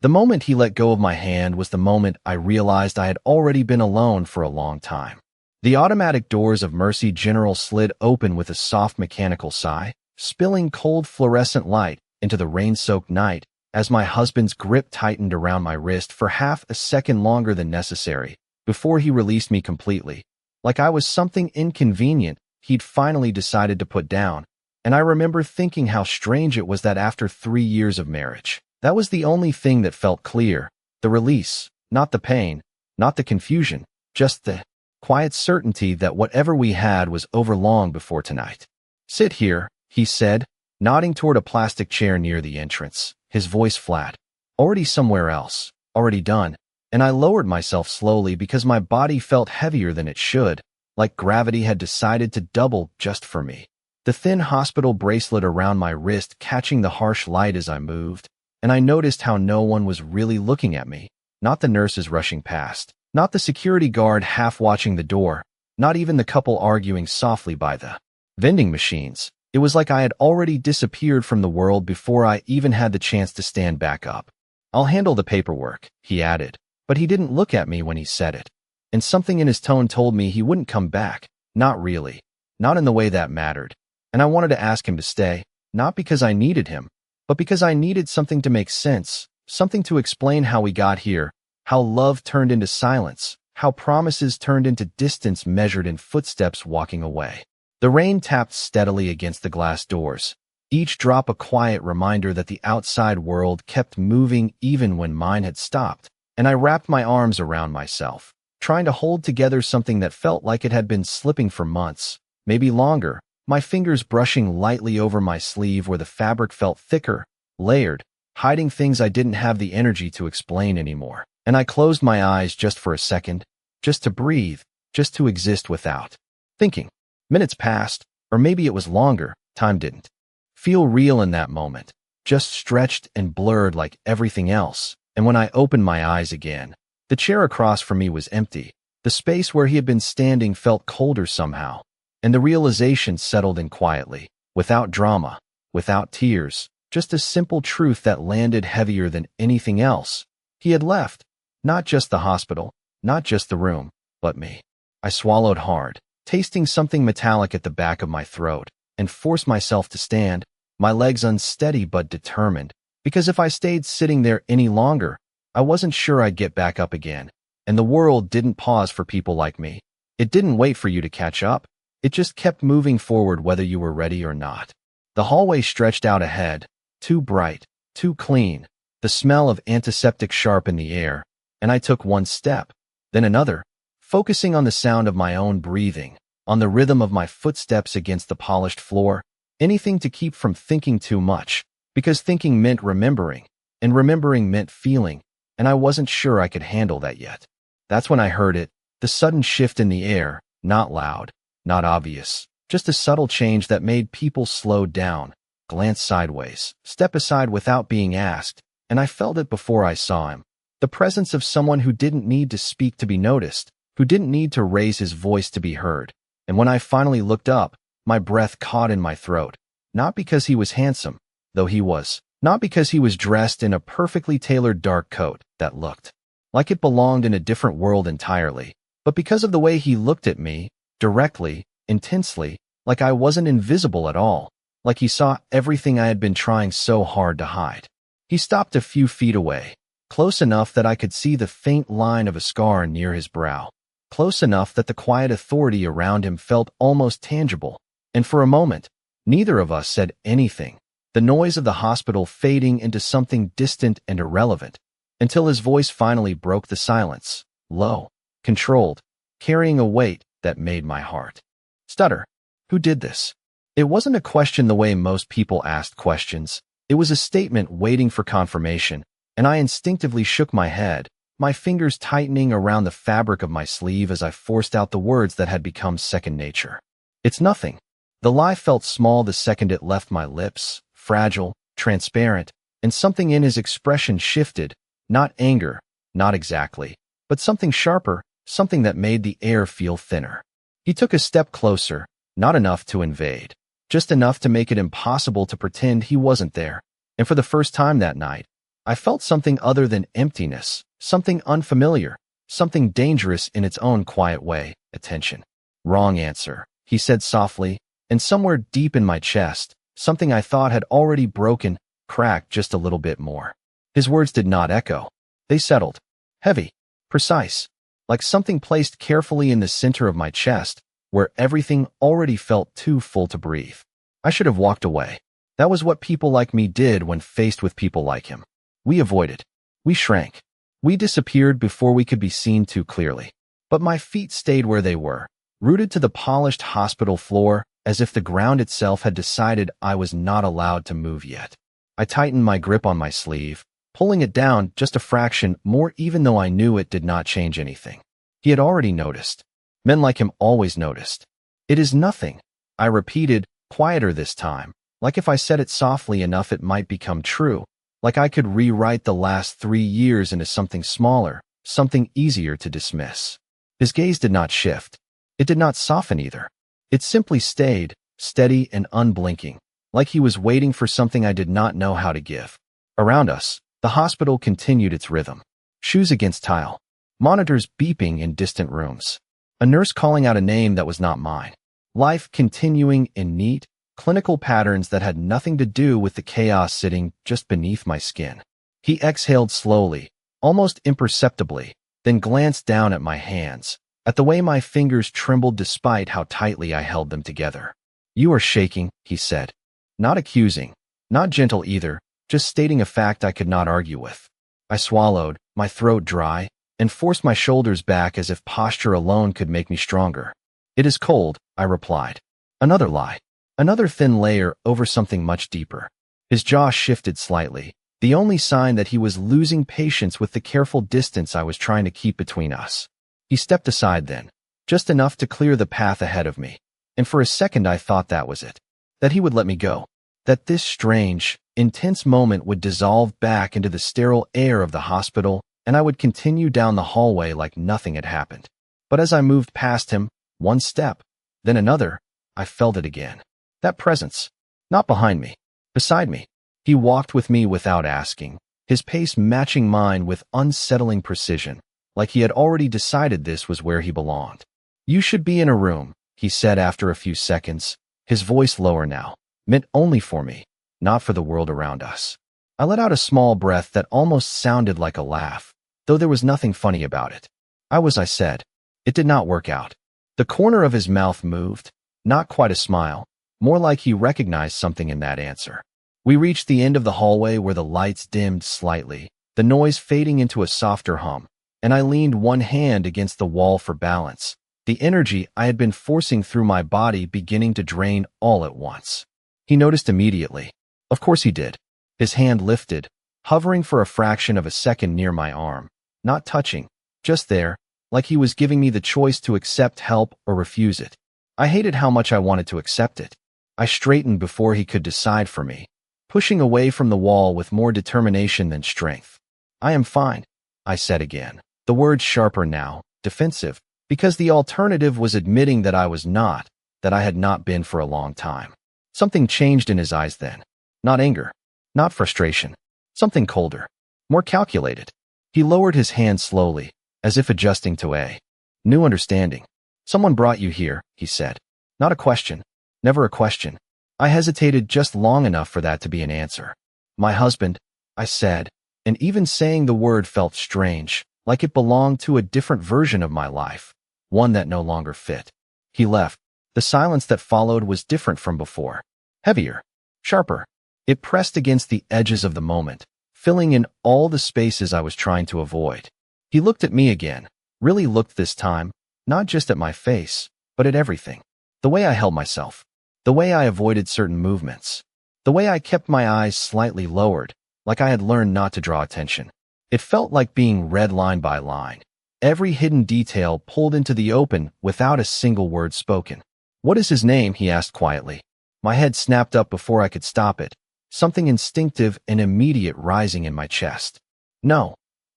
The moment he let go of my hand was the moment I realized I had already been alone for a long time. The automatic doors of Mercy General slid open with a soft mechanical sigh, spilling cold fluorescent light into the rain-soaked night as my husband's grip tightened around my wrist for half a second longer than necessary before he released me completely, like I was something inconvenient he'd finally decided to put down. And I remember thinking how strange it was that after 3 years of marriage, that was the only thing that felt clear, the release, not the pain, not the confusion, just the quiet certainty that whatever we had was over long before tonight. "Sit here," he said, nodding toward a plastic chair near the entrance, his voice flat. Already somewhere else, already done, and I lowered myself slowly because my body felt heavier than it should, like gravity had decided to double just for me. The thin hospital bracelet around my wrist catching the harsh light as I moved, and I noticed how no one was really looking at me, not the nurses rushing past, not the security guard half watching the door, not even the couple arguing softly by the vending machines. It was like I had already disappeared from the world before I even had the chance to stand back up. "I'll handle the paperwork," he added, but he didn't look at me when he said it. And something in his tone told me he wouldn't come back, not really, not in the way that mattered. And I wanted to ask him to stay, not because I needed him, but because I needed something to make sense, something to explain how we got here, how love turned into silence, how promises turned into distance measured in footsteps walking away. The rain tapped steadily against the glass doors, each drop a quiet reminder that the outside world kept moving even when mine had stopped, and I wrapped my arms around myself, trying to hold together something that felt like it had been slipping for months, maybe longer, my fingers brushing lightly over my sleeve where the fabric felt thicker, layered, hiding things I didn't have the energy to explain anymore. And I closed my eyes just for a second, just to breathe, just to exist without thinking. Minutes passed, or maybe it was longer. Time didn't feel real in that moment, just stretched and blurred like everything else. And when I opened my eyes again, the chair across from me was empty. The space where he had been standing felt colder somehow, and the realization settled in quietly, without drama, without tears, just a simple truth that landed heavier than anything else. He had left, not just the hospital, not just the room, but me. I swallowed hard, tasting something metallic at the back of my throat, and forced myself to stand, my legs unsteady but determined, because if I stayed sitting there any longer, I wasn't sure I'd get back up again. And the world didn't pause for people like me. It didn't wait for you to catch up. It just kept moving forward whether you were ready or not. The hallway stretched out ahead, too bright, too clean, the smell of antiseptic sharp in the air, and I took one step, then another, focusing on the sound of my own breathing, on the rhythm of my footsteps against the polished floor, anything to keep from thinking too much, because thinking meant remembering, and remembering meant feeling, and I wasn't sure I could handle that yet. That's when I heard it, the sudden shift in the air, not loud, not obvious, just a subtle change that made people slow down, glance sideways, step aside without being asked, and I felt it before I saw him. The presence of someone who didn't need to speak to be noticed, who didn't need to raise his voice to be heard. And when I finally looked up, my breath caught in my throat, not because he was handsome, though he was, not because he was dressed in a perfectly tailored dark coat that looked like it belonged in a different world entirely, but because of the way he looked at me, directly, intensely, like I wasn't invisible at all, like he saw everything I had been trying so hard to hide. He stopped a few feet away, close enough that I could see the faint line of a scar near his brow, close enough that the quiet authority around him felt almost tangible, and for a moment, neither of us said anything, the noise of the hospital fading into something distant and irrelevant, until his voice finally broke the silence, low, controlled, carrying a weight that made my heart stutter. Who did this? It wasn't a question the way most people asked questions. It was a statement waiting for confirmation, and I instinctively shook my head, my fingers tightening around the fabric of my sleeve as I forced out the words that had become second nature. It's nothing. The lie felt small the second it left my lips, fragile, transparent, and something in his expression shifted, not anger, not exactly, but something sharper, something that made the air feel thinner. He took a step closer, not enough to invade, just enough to make it impossible to pretend he wasn't there. And for the first time that night, I felt something other than emptiness, something unfamiliar, something dangerous in its own quiet way. Attention. Wrong answer, he said softly, and somewhere deep in my chest, something I thought had already broken, cracked just a little bit more. His words did not echo. They settled. Heavy. Precise. Like something placed carefully in the center of my chest, where everything already felt too full to breathe. I should have walked away. That was what people like me did when faced with people like him. We avoided. We shrank. We disappeared before we could be seen too clearly. But my feet stayed where they were, rooted to the polished hospital floor, as if the ground itself had decided I was not allowed to move yet. I tightened my grip on my sleeve, pulling it down just a fraction more even though I knew it did not change anything. He had already noticed. Men like him always noticed. It is nothing, I repeated, quieter this time, like if I said it softly enough it might become true, like I could rewrite the last 3 years into something smaller, something easier to dismiss. His gaze did not shift. It did not soften either. It simply stayed, steady and unblinking, like he was waiting for something I did not know how to give. Around us, the hospital continued its rhythm. Shoes against tile. Monitors beeping in distant rooms. A nurse calling out a name that was not mine. Life continuing in neat, clinical patterns that had nothing to do with the chaos sitting just beneath my skin. He exhaled slowly, almost imperceptibly, then glanced down at my hands, at the way my fingers trembled despite how tightly I held them together. You are shaking, he said. Not accusing, not gentle either, just stating a fact I could not argue with. I swallowed, my throat dry, and forced my shoulders back as if posture alone could make me stronger. It is cold, I replied. Another lie. Another thin layer over something much deeper. His jaw shifted slightly, the only sign that he was losing patience with the careful distance I was trying to keep between us. He stepped aside then, just enough to clear the path ahead of me, and for a second I thought that was it. That he would let me go. That this strange, intense moment would dissolve back into the sterile air of the hospital, and I would continue down the hallway like nothing had happened. But as I moved past him, one step, then another, I felt it again. That presence. Not behind me. Beside me. He walked with me without asking, his pace matching mine with unsettling precision, like he had already decided this was where he belonged. You should be in a room, he said after a few seconds, his voice lower now, meant only for me, not for the world around us. I let out a small breath that almost sounded like a laugh, though there was nothing funny about it. I said. It did not work out. The corner of his mouth moved, not quite a smile, more like he recognized something in that answer. We reached the end of the hallway where the lights dimmed slightly, the noise fading into a softer hum, and I leaned one hand against the wall for balance, the energy I had been forcing through my body beginning to drain all at once. He noticed immediately. Of course he did. His hand lifted, hovering for a fraction of a second near my arm, not touching, just there, like he was giving me the choice to accept help or refuse it. I hated how much I wanted to accept it. I straightened before he could decide for me, pushing away from the wall with more determination than strength. I am fine, I said again, the words sharper now, defensive, because the alternative was admitting that I was not, that I had not been for a long time. Something changed in his eyes then. Not anger, not frustration, something colder, more calculated. He lowered his hand slowly, as if adjusting to a new understanding. Someone brought you here, he said. Not a question. Never a question. I hesitated just long enough for that to be an answer. My husband, I said, and even saying the word felt strange, like it belonged to a different version of my life, one that no longer fit. He left. The silence that followed was different from before. Heavier. Sharper. It pressed against the edges of the moment, filling in all the spaces I was trying to avoid. He looked at me again, really looked this time, not just at my face, but at everything. The way I held myself. The way I avoided certain movements. The way I kept my eyes slightly lowered, like I had learned not to draw attention. It felt like being read line by line. Every hidden detail pulled into the open without a single word spoken. What is his name? He asked quietly. My head snapped up before I could stop it, something instinctive and immediate rising in my chest. No,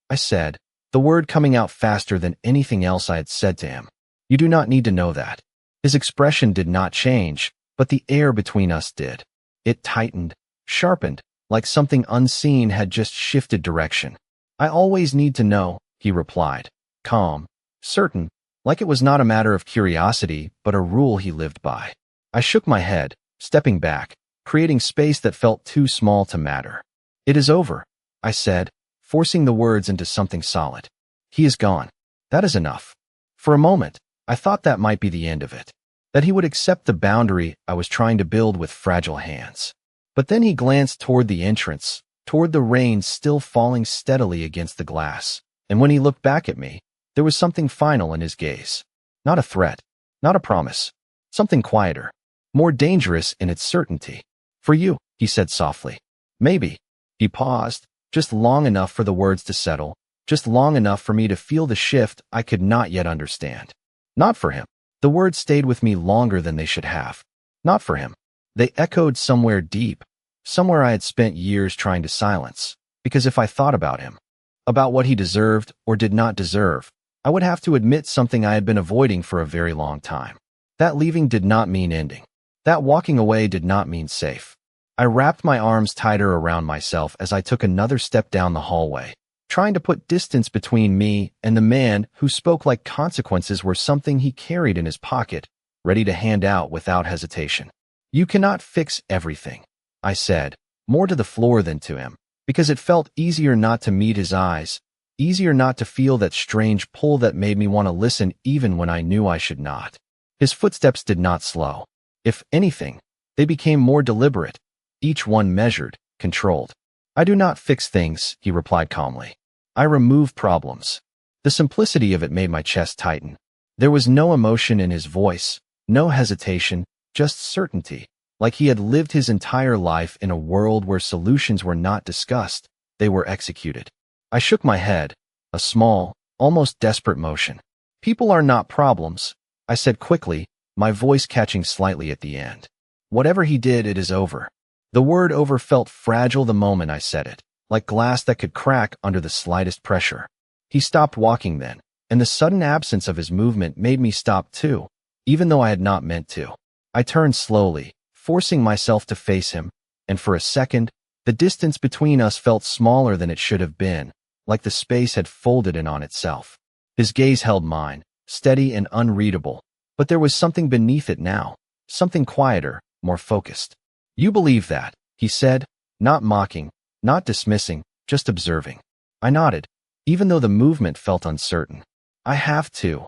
I said, the word coming out faster than anything else I had said to him. You do not need to know that. His expression did not change, but the air between us did. It tightened, sharpened, like something unseen had just shifted direction. I always need to know, he replied, calm, certain, like it was not a matter of curiosity, but a rule he lived by. I shook my head, stepping back, creating space that felt too small to matter. It is over, I said, forcing the words into something solid. He is gone. That is enough. For a moment, I thought that might be the end of it, that he would accept the boundary I was trying to build with fragile hands. But then he glanced toward the entrance, toward the rain still falling steadily against the glass, and when he looked back at me, there was something final in his gaze. Not a threat, not a promise, something quieter, more dangerous in its certainty. For you, he said softly. Maybe. He paused, just long enough for the words to settle, just long enough for me to feel the shift I could not yet understand. Not for him. The words stayed with me longer than they should have. Not for him. They echoed somewhere deep, somewhere I had spent years trying to silence, because if I thought about him, about what he deserved or did not deserve, I would have to admit something I had been avoiding for a very long time. That leaving did not mean ending. That walking away did not mean safe. I wrapped my arms tighter around myself as I took another step down the hallway, trying to put distance between me and the man who spoke like consequences were something he carried in his pocket, ready to hand out without hesitation. You cannot fix everything, I said, more to the floor than to him, because it felt easier not to meet his eyes, easier not to feel that strange pull that made me want to listen even when I knew I should not. His footsteps did not slow. If anything, they became more deliberate, each one measured, controlled. I do not fix things, he replied calmly. I remove problems. The simplicity of it made my chest tighten. There was no emotion in his voice, no hesitation, just certainty, like he had lived his entire life in a world where solutions were not discussed, they were executed. I shook my head, a small, almost desperate motion. People are not problems, I said quickly, my voice catching slightly at the end. Whatever he did, it is over. The word over felt fragile the moment I said it, like glass that could crack under the slightest pressure. He stopped walking then, and the sudden absence of his movement made me stop too, even though I had not meant to. I turned slowly, forcing myself to face him, and for a second, the distance between us felt smaller than it should have been, like the space had folded in on itself. His gaze held mine, steady and unreadable, but there was something beneath it now, something quieter, more focused. You believe that, he said, not mocking, not dismissing, just observing. I nodded, even though the movement felt uncertain. I have to,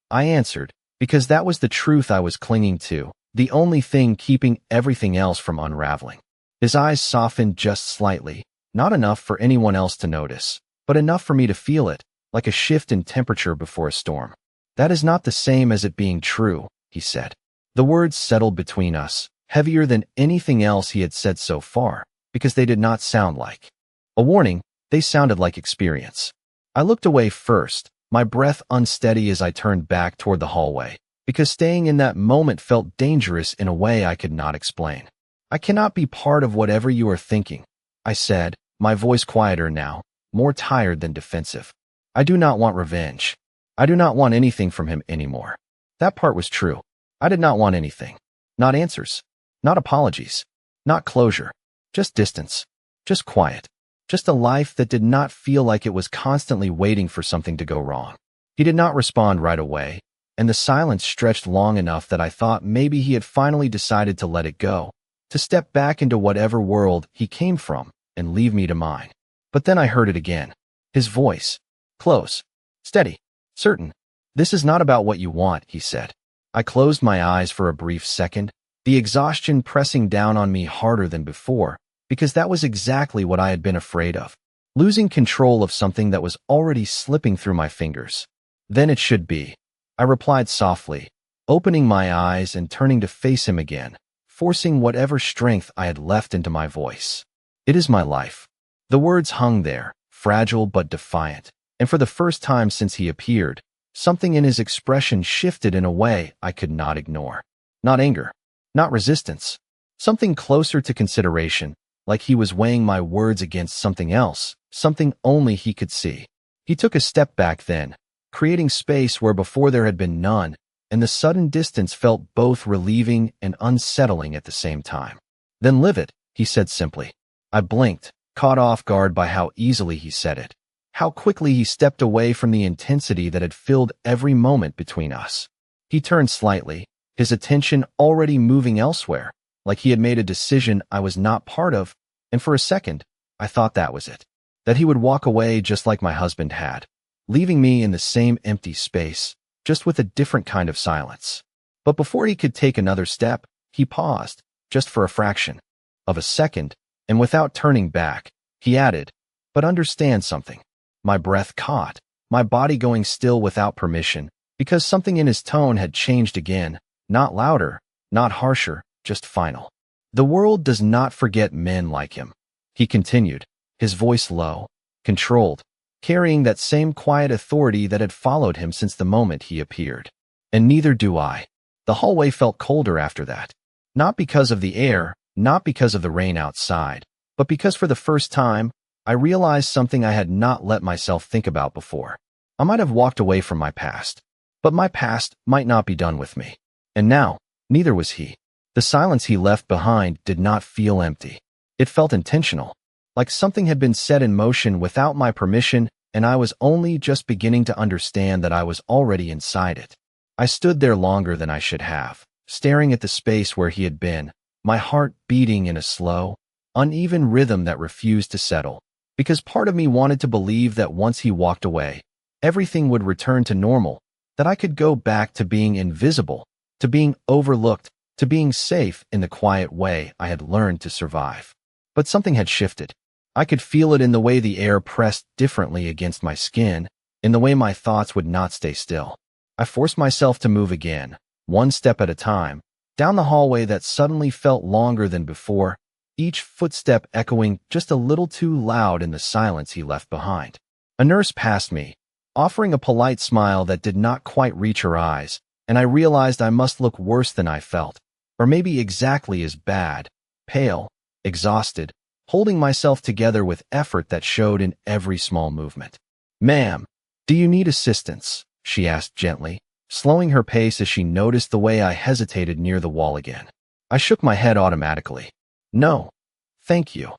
I answered, because that was the truth I was clinging to, the only thing keeping everything else from unraveling. His eyes softened just slightly, not enough for anyone else to notice, but enough for me to feel it, like a shift in temperature before a storm. That is not the same as it being true, he said. The words settled between us, heavier than anything else he had said so far, because they did not sound like a warning, they sounded like experience. I looked away first, my breath unsteady as I turned back toward the hallway, because staying in that moment felt dangerous in a way I could not explain. I cannot be part of whatever you are thinking, I said, my voice quieter now, more tired than defensive. I do not want revenge. I do not want anything from him anymore. That part was true. I did not want anything. Not answers. Not apologies. Not closure. Just distance. Just quiet. Just a life that did not feel like it was constantly waiting for something to go wrong. He did not respond right away, and the silence stretched long enough that I thought maybe he had finally decided to let it go, to step back into whatever world he came from and leave me to mine. But then I heard it again. His voice. Close. Steady. Certain. This is not about what you want, he said. I closed my eyes for a brief second, the exhaustion pressing down on me harder than before, because that was exactly what I had been afraid of. Losing control of something that was already slipping through my fingers. Then it should be, I replied softly, opening my eyes and turning to face him again, forcing whatever strength I had left into my voice. It is my life. The words hung there, fragile but defiant, and for the first time since he appeared, something in his expression shifted in a way I could not ignore. Not anger, not resistance, something closer to consideration, like he was weighing my words against something else, something only he could see. He took a step back then, creating space where before there had been none, and the sudden distance felt both relieving and unsettling at the same time. Then live it, he said simply. I blinked, caught off guard by how easily he said it, how quickly he stepped away from the intensity that had filled every moment between us. He turned slightly, his attention already moving elsewhere, like he had made a decision I was not part of, and for a second, I thought that was it. That he would walk away just like my husband had, leaving me in the same empty space, just with a different kind of silence. But before he could take another step, he paused, just for a fraction of a second, and without turning back, he added, "But understand something." My breath caught, my body going still without permission, because something in his tone had changed again, not louder, not harsher, just final. "The world does not forget men like him," he continued, his voice low, controlled, carrying that same quiet authority that had followed him since the moment he appeared. "And neither do I." The hallway felt colder after that. Not because of the air, not because of the rain outside, but because for the first time, I realized something I had not let myself think about before. I might have walked away from my past, but my past might not be done with me. And now, neither was he. The silence he left behind did not feel empty. It felt intentional, like something had been set in motion without my permission, and I was only just beginning to understand that I was already inside it. I stood there longer than I should have, staring at the space where he had been, my heart beating in a slow, uneven rhythm that refused to settle, because part of me wanted to believe that once he walked away, everything would return to normal, that I could go back to being invisible, to being overlooked, to being safe in the quiet way I had learned to survive. But something had shifted. I could feel it in the way the air pressed differently against my skin, in the way my thoughts would not stay still. I forced myself to move again, one step at a time, down the hallway that suddenly felt longer than before, each footstep echoing just a little too loud in the silence he left behind. A nurse passed me, offering a polite smile that did not quite reach her eyes, and I realized I must look worse than I felt, or maybe exactly as bad, pale, exhausted, holding myself together with effort that showed in every small movement. "Ma'am, do you need assistance?" she asked gently, slowing her pace as she noticed the way I hesitated near the wall again. I shook my head automatically. "No, thank you,"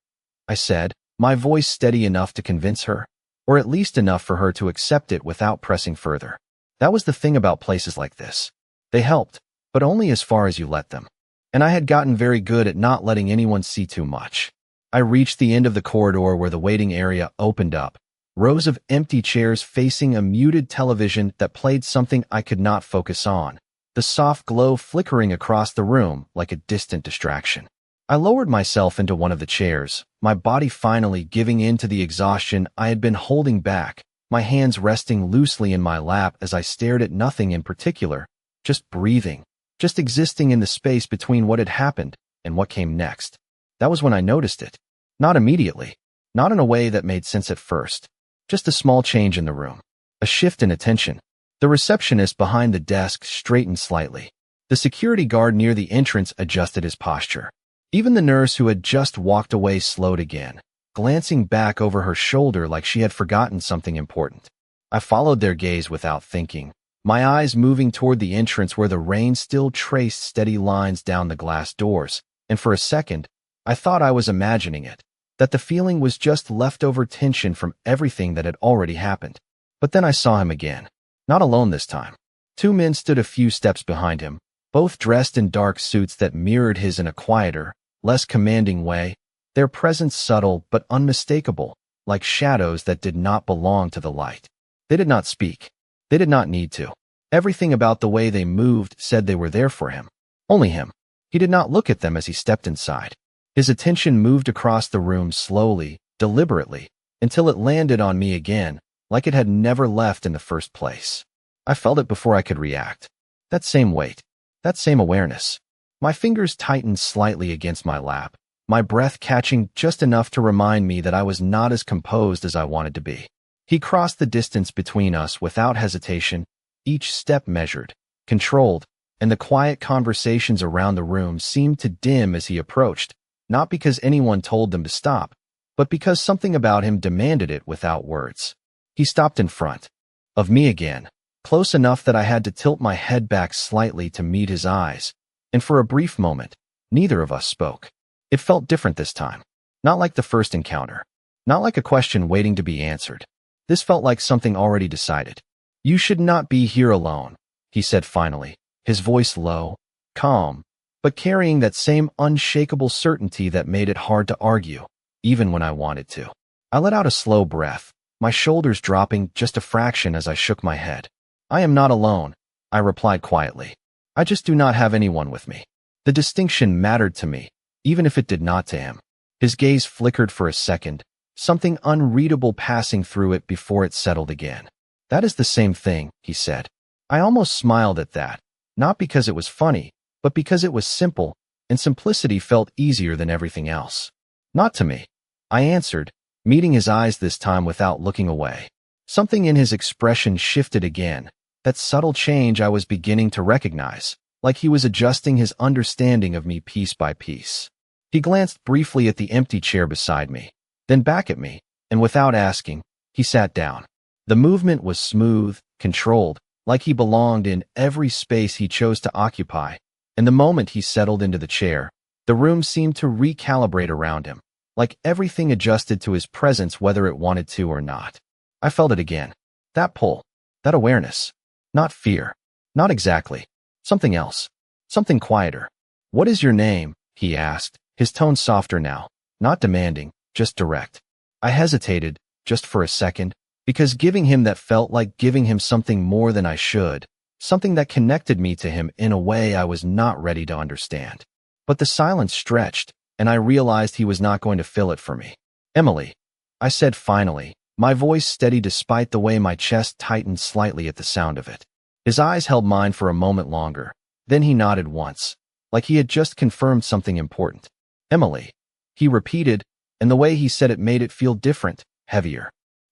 I said, my voice steady enough to convince her, or at least enough for her to accept it without pressing further. That was the thing about places like this. They helped, but only as far as you let them. And I had gotten very good at not letting anyone see too much. I reached the end of the corridor where the waiting area opened up, rows of empty chairs facing a muted television that played something I could not focus on, the soft glow flickering across the room like a distant distraction. I lowered myself into one of the chairs, my body finally giving in to the exhaustion I had been holding back, my hands resting loosely in my lap as I stared at nothing in particular, just breathing, just existing in the space between what had happened and what came next. That was when I noticed it. Not immediately, not in a way that made sense at first. Just a small change in the room, a shift in attention. The receptionist behind the desk straightened slightly. The security guard near the entrance adjusted his posture. Even the nurse who had just walked away slowed again, glancing back over her shoulder like she had forgotten something important. I followed their gaze without thinking, my eyes moving toward the entrance where the rain still traced steady lines down the glass doors, and for a second, I thought I was imagining it, that the feeling was just leftover tension from everything that had already happened. But then I saw him again. Not alone this time. Two men stood a few steps behind him, both dressed in dark suits that mirrored his in a quieter, less commanding way, their presence subtle but unmistakable, like shadows that did not belong to the light. They did not speak. They did not need to. Everything about the way they moved said they were there for him. Only him. He did not look at them as he stepped inside. His attention moved across the room slowly, deliberately, until it landed on me again, like it had never left in the first place. I felt it before I could react. That same weight. That same awareness. My fingers tightened slightly against my lap, my breath catching just enough to remind me that I was not as composed as I wanted to be. He crossed the distance between us without hesitation, each step measured, controlled, and the quiet conversations around the room seemed to dim as he approached, not because anyone told them to stop, but because something about him demanded it without words. He stopped in front of me again, close enough that I had to tilt my head back slightly to meet his eyes, and for a brief moment, neither of us spoke. It felt different this time. Not like the first encounter. Not like a question waiting to be answered. This felt like something already decided. "You should not be here alone," he said finally, his voice low, calm, but carrying that same unshakable certainty that made it hard to argue, even when I wanted to. I let out a slow breath, my shoulders dropping just a fraction as I shook my head. "I am not alone," I replied quietly. "I just do not have anyone with me." The distinction mattered to me, even if it did not to him. His gaze flickered for a second, something unreadable passing through it before it settled again. "That is the same thing," he said. I almost smiled at that, not because it was funny, but because it was simple, and simplicity felt easier than everything else. "Not to me," I answered, meeting his eyes this time without looking away. Something in his expression shifted again, that subtle change I was beginning to recognize, like he was adjusting his understanding of me piece by piece. He glanced briefly at the empty chair beside me, then back at me, and without asking, he sat down. The movement was smooth, controlled, like he belonged in every space he chose to occupy, and the moment he settled into the chair, the room seemed to recalibrate around him, like everything adjusted to his presence whether it wanted to or not. I felt it again. That pull, that awareness. Not fear. Not exactly. Something else. Something quieter. "What is your name?" he asked, his tone softer now, not demanding, just direct. I hesitated, just for a second, because giving him that felt like giving him something more than I should, something that connected me to him in a way I was not ready to understand. But the silence stretched, and I realized he was not going to fill it for me. "Emily," I said finally, my voice steady despite the way my chest tightened slightly at the sound of it. His eyes held mine for a moment longer, then he nodded once, like he had just confirmed something important. "Emily," he repeated, and the way he said it made it feel different, heavier.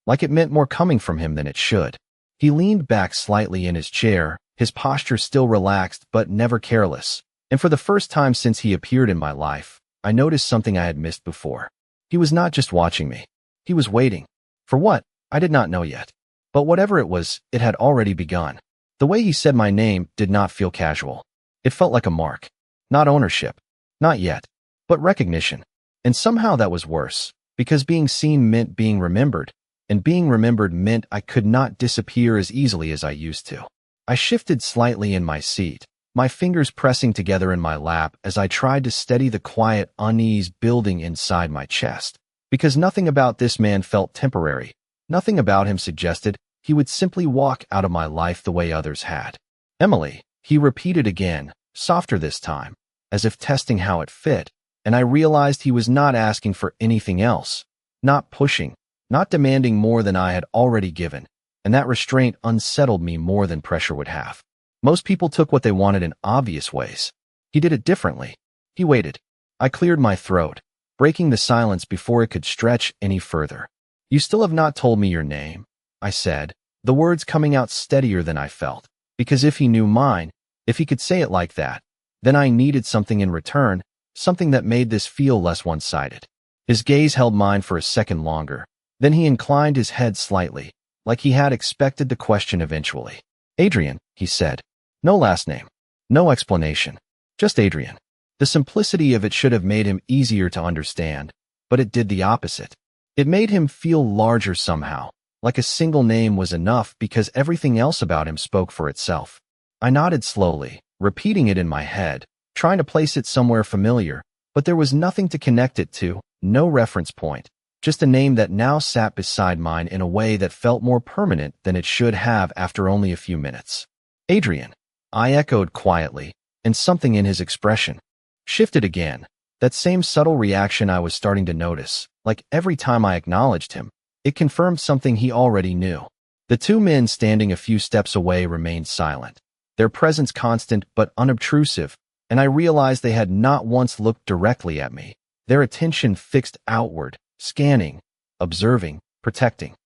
Like it meant more coming from him than it should. He leaned back slightly in his chair, his posture still relaxed but never careless, and for the first time since he appeared in my life, I noticed something I had missed before. He was not just watching me. He was waiting. For what? I did not know yet. But whatever it was, it had already begun. The way he said my name did not feel casual. It felt like a mark. Not ownership. Not yet. But recognition. And somehow that was worse, because being seen meant being remembered, and being remembered meant I could not disappear as easily as I used to. I shifted slightly in my seat, my fingers pressing together in my lap as I tried to steady the quiet unease building inside my chest. Because nothing about this man felt temporary. Nothing about him suggested he would simply walk out of my life the way others had. "Emily," he repeated again, softer this time, as if testing how it fit, and I realized he was not asking for anything else, not pushing, not demanding more than I had already given, and that restraint unsettled me more than pressure would have. Most people took what they wanted in obvious ways. He did it differently. He waited. I cleared my throat, breaking the silence before it could stretch any further. "You still have not told me your name," I said, the words coming out steadier than I felt, because if he knew mine, if he could say it like that, then I needed something in return, something that made this feel less one-sided. His gaze held mine for a second longer, then he inclined his head slightly, like he had expected the question eventually. "Adrian," he said. No last name. No explanation. Just Adrian. The simplicity of it should have made him easier to understand, but it did the opposite. It made him feel larger somehow, like a single name was enough because everything else about him spoke for itself. I nodded slowly, repeating it in my head, trying to place it somewhere familiar, but there was nothing to connect it to, no reference point, just a name that now sat beside mine in a way that felt more permanent than it should have after only a few minutes. Adrian, I echoed quietly, and something in his expression shifted again, that same subtle reaction I was starting to notice, like every time I acknowledged him, it confirmed something he already knew. The two men standing a few steps away remained silent, their presence constant but unobtrusive, and I realized they had not once looked directly at me, their attention fixed outward, scanning, observing, protecting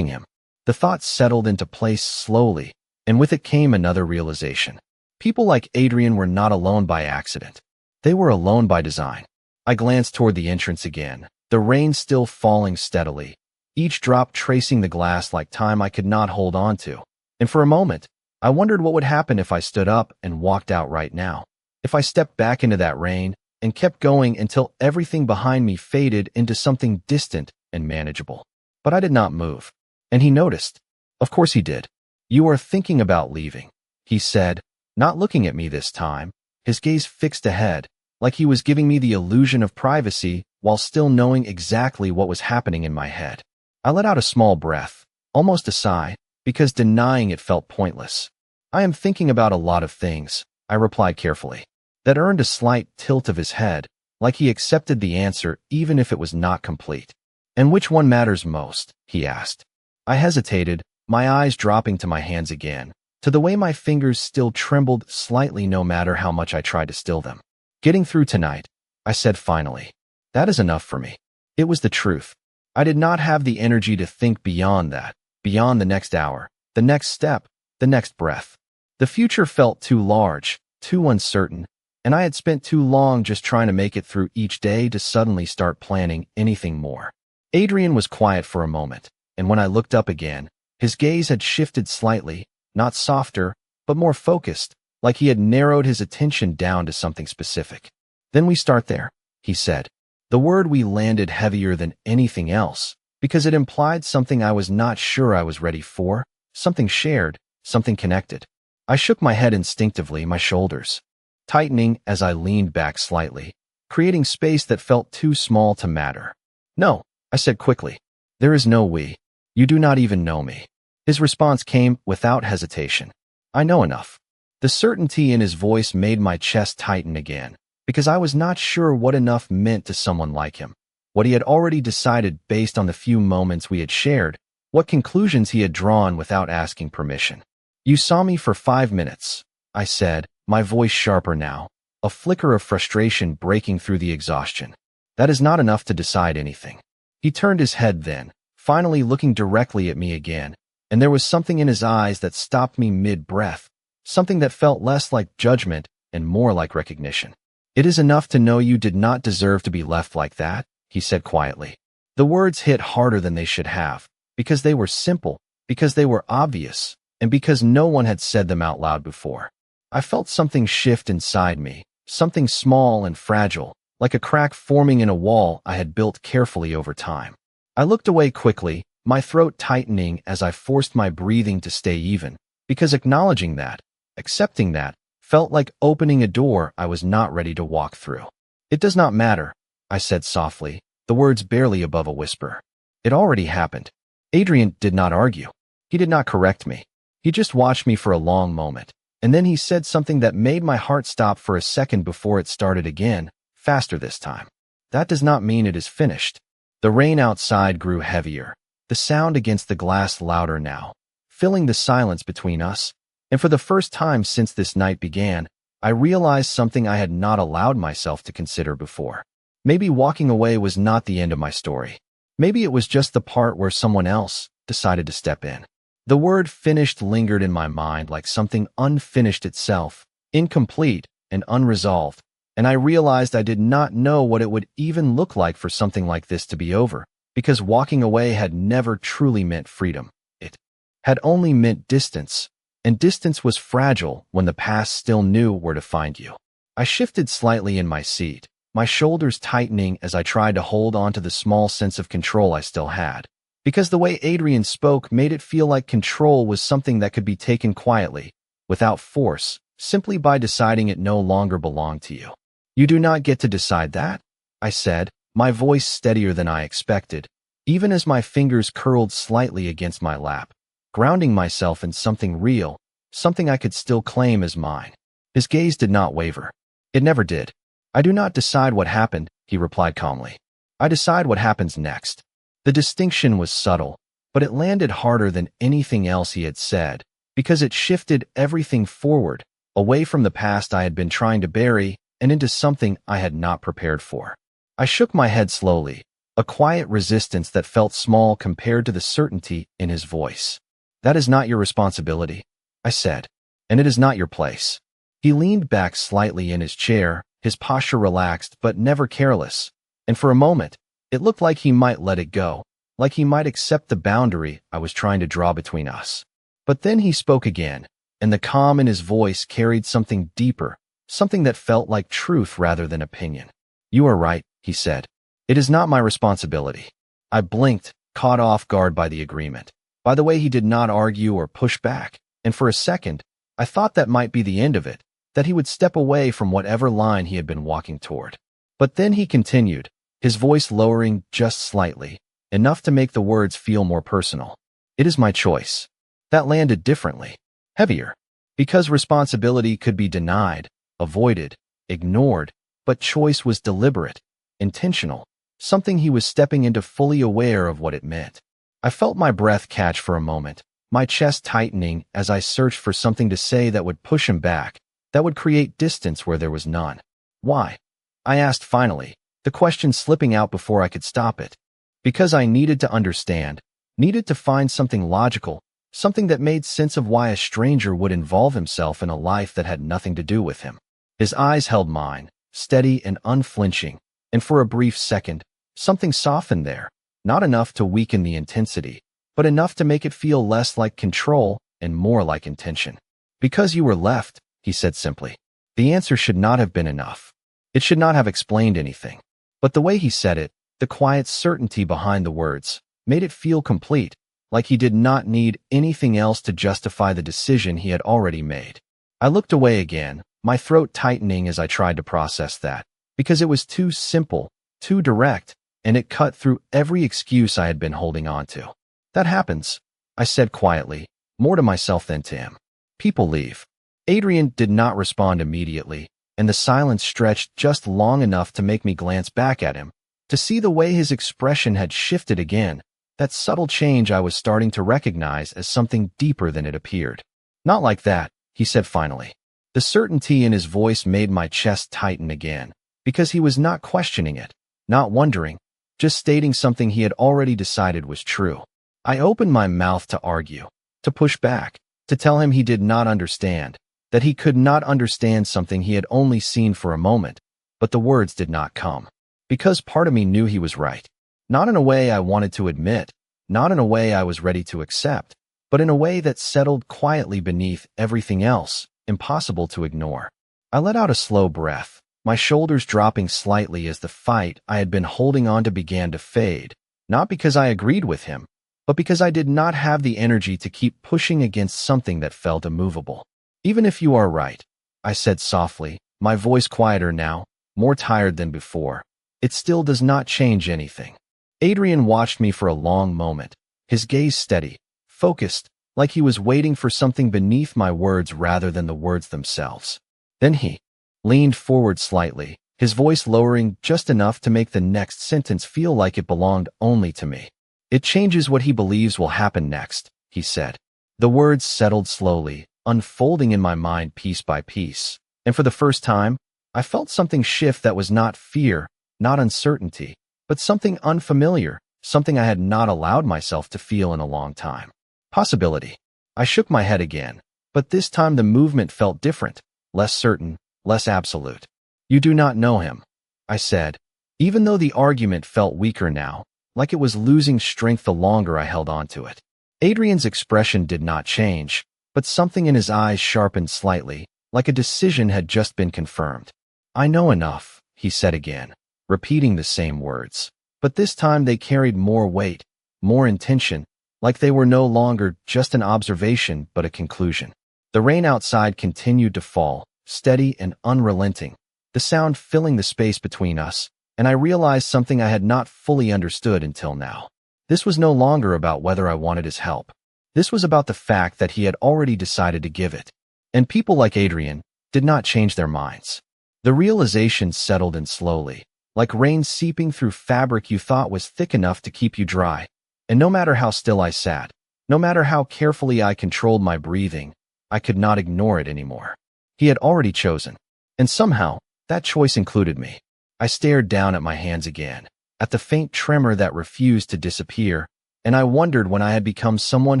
him. The thought settled into place slowly, and with it came another realization. People like Adrian were not alone by accident. They were alone by design. I glanced toward the entrance again, the rain still falling steadily, each drop tracing the glass like time I could not hold on to. And for a moment, I wondered what would happen if I stood up and walked out right now. If I stepped back into that rain, and kept going until everything behind me faded into something distant and manageable. But I did not move. And he noticed. Of course he did. "You are thinking about leaving," he said, not looking at me this time, his gaze fixed ahead, like he was giving me the illusion of privacy while still knowing exactly what was happening in my head. I let out a small breath, almost a sigh, because denying it felt pointless. "I am thinking about a lot of things," I replied carefully. That earned a slight tilt of his head, like he accepted the answer even if it was not complete. "And which one matters most?" he asked. I hesitated, my eyes dropping to my hands again, to the way my fingers still trembled slightly no matter how much I tried to still them. "Getting through tonight," I said finally. "That is enough for me." It was the truth. I did not have the energy to think beyond that, beyond the next hour, the next step, the next breath. The future felt too large, too uncertain, and I had spent too long just trying to make it through each day to suddenly start planning anything more. Adrian was quiet for a moment, and when I looked up again, his gaze had shifted slightly, not softer, but more focused, like he had narrowed his attention down to something specific. "Then we start there," he said. The word "we" landed heavier than anything else, because it implied something I was not sure I was ready for, something shared, something connected. I shook my head instinctively, my shoulders tightening as I leaned back slightly, creating space that felt too small to matter. "No," I said quickly. "There is no we. You do not even know me." His response came without hesitation. "I know enough." The certainty in his voice made my chest tighten again, because I was not sure what enough meant to someone like him, what he had already decided based on the few moments we had shared, what conclusions he had drawn without asking permission. "You saw me for 5 minutes, I said, my voice sharper now, a flicker of frustration breaking through the exhaustion. "That is not enough to decide anything." He turned his head then, finally looking directly at me again, and there was something in his eyes that stopped me mid-breath, something that felt less like judgment and more like recognition. "It is enough to know you did not deserve to be left like that," he said quietly. The words hit harder than they should have, because they were simple, because they were obvious, and because no one had said them out loud before. I felt something shift inside me, something small and fragile, like a crack forming in a wall I had built carefully over time. I looked away quickly, my throat tightening as I forced my breathing to stay even, because acknowledging that, accepting that, felt like opening a door I was not ready to walk through. "It does not matter," I said softly, the words barely above a whisper. "It already happened." Adrian did not argue. He did not correct me. He just watched me for a long moment, and then he said something that made my heart stop for a second before it started again, faster this time. "That does not mean it is finished." The rain outside grew heavier, the sound against the glass louder now, filling the silence between us, and for the first time since this night began, I realized something I had not allowed myself to consider before. Maybe walking away was not the end of my story. Maybe it was just the part where someone else decided to step in. The word "finished" lingered in my mind like something unfinished itself, incomplete and unresolved, and I realized I did not know what it would even look like for something like this to be over, because walking away had never truly meant freedom. It had only meant distance, and distance was fragile when the past still knew where to find you. I shifted slightly in my seat, my shoulders tightening as I tried to hold on to the small sense of control I still had, because the way Adrian spoke made it feel like control was something that could be taken quietly, without force, simply by deciding it no longer belonged to you. "You do not get to decide that," I said, my voice steadier than I expected, even as my fingers curled slightly against my lap, grounding myself in something real, something I could still claim as mine. His gaze did not waver. It never did. "I do not decide what happened," he replied calmly. "I decide what happens next." The distinction was subtle, but it landed harder than anything else he had said, because it shifted everything forward, away from the past I had been trying to bury and into something I had not prepared for. I shook my head slowly, a quiet resistance that felt small compared to the certainty in his voice. "That is not your responsibility," I said, "and it is not your place." He leaned back slightly in his chair, his posture relaxed but never careless, and for a moment, it looked like he might let it go, like he might accept the boundary I was trying to draw between us. But then he spoke again, and the calm in his voice carried something deeper, something that felt like truth rather than opinion. "You are right," he said. "It is not my responsibility." I blinked, caught off guard by the agreement, by the way he did not argue or push back, and for a second, I thought that might be the end of it, that he would step away from whatever line he had been walking toward. But then he continued, his voice lowering just slightly, enough to make the words feel more personal. "It is my choice." That landed differently, heavier, because responsibility could be denied, avoided, ignored, but choice was deliberate, intentional, something he was stepping into fully aware of what it meant. I felt my breath catch for a moment, my chest tightening as I searched for something to say that would push him back, that would create distance where there was none. "Why?" I asked finally, the question slipping out before I could stop it. Because I needed to understand, needed to find something logical, something that made sense of why a stranger would involve himself in a life that had nothing to do with him. His eyes held mine, steady and unflinching, and for a brief second, something softened there, not enough to weaken the intensity, but enough to make it feel less like control and more like intention. "Because you were left," he said simply. The answer should not have been enough. It should not have explained anything. But the way he said it, the quiet certainty behind the words, made it feel complete, like he did not need anything else to justify the decision he had already made. I looked away again, my throat tightening as I tried to process that, because it was too simple, too direct, and it cut through every excuse I had been holding on to. "That happens," I said quietly, more to myself than to him. "People leave." Adrian did not respond immediately, and the silence stretched just long enough to make me glance back at him, to see the way his expression had shifted again, that subtle change I was starting to recognize as something deeper than it appeared. "Not like that," he said finally. The certainty in his voice made my chest tighten again, because he was not questioning it, not wondering, just stating something he had already decided was true. I opened my mouth to argue, to push back, to tell him he did not understand, that he could not understand something he had only seen for a moment, but the words did not come. Because part of me knew he was right. Not in a way I wanted to admit, not in a way I was ready to accept, but in a way that settled quietly beneath everything else, impossible to ignore. I let out a slow breath, my shoulders dropping slightly as the fight I had been holding on to began to fade, not because I agreed with him, but because I did not have the energy to keep pushing against something that felt immovable. "Even if you are right," I said softly, my voice quieter now, more tired than before, "it still does not change anything." Adrian watched me for a long moment, his gaze steady, focused, like he was waiting for something beneath my words rather than the words themselves. Then he leaned forward slightly, his voice lowering just enough to make the next sentence feel like it belonged only to me. "It changes what he believes will happen next," he said. The words settled slowly, unfolding in my mind piece by piece, and for the first time, I felt something shift that was not fear, not uncertainty, but something unfamiliar, something I had not allowed myself to feel in a long time. Possibility. I shook my head again, but this time the movement felt different, less certain, less absolute. "You do not know him," I said, even though the argument felt weaker now, like it was losing strength the longer I held on to it. Adrian's expression did not change, but something in his eyes sharpened slightly, like a decision had just been confirmed. "I know enough," he said again, repeating the same words, but this time they carried more weight, more intention, like they were no longer just an observation but a conclusion. The rain outside continued to fall, steady and unrelenting, the sound filling the space between us, and I realized something I had not fully understood until now. This was no longer about whether I wanted his help. This was about the fact that he had already decided to give it. And people like Adrian did not change their minds. The realization settled in slowly, like rain seeping through fabric you thought was thick enough to keep you dry. And no matter how still I sat, no matter how carefully I controlled my breathing, I could not ignore it anymore. He had already chosen. And somehow, that choice included me. I stared down at my hands again, at the faint tremor that refused to disappear, and I wondered when I had become someone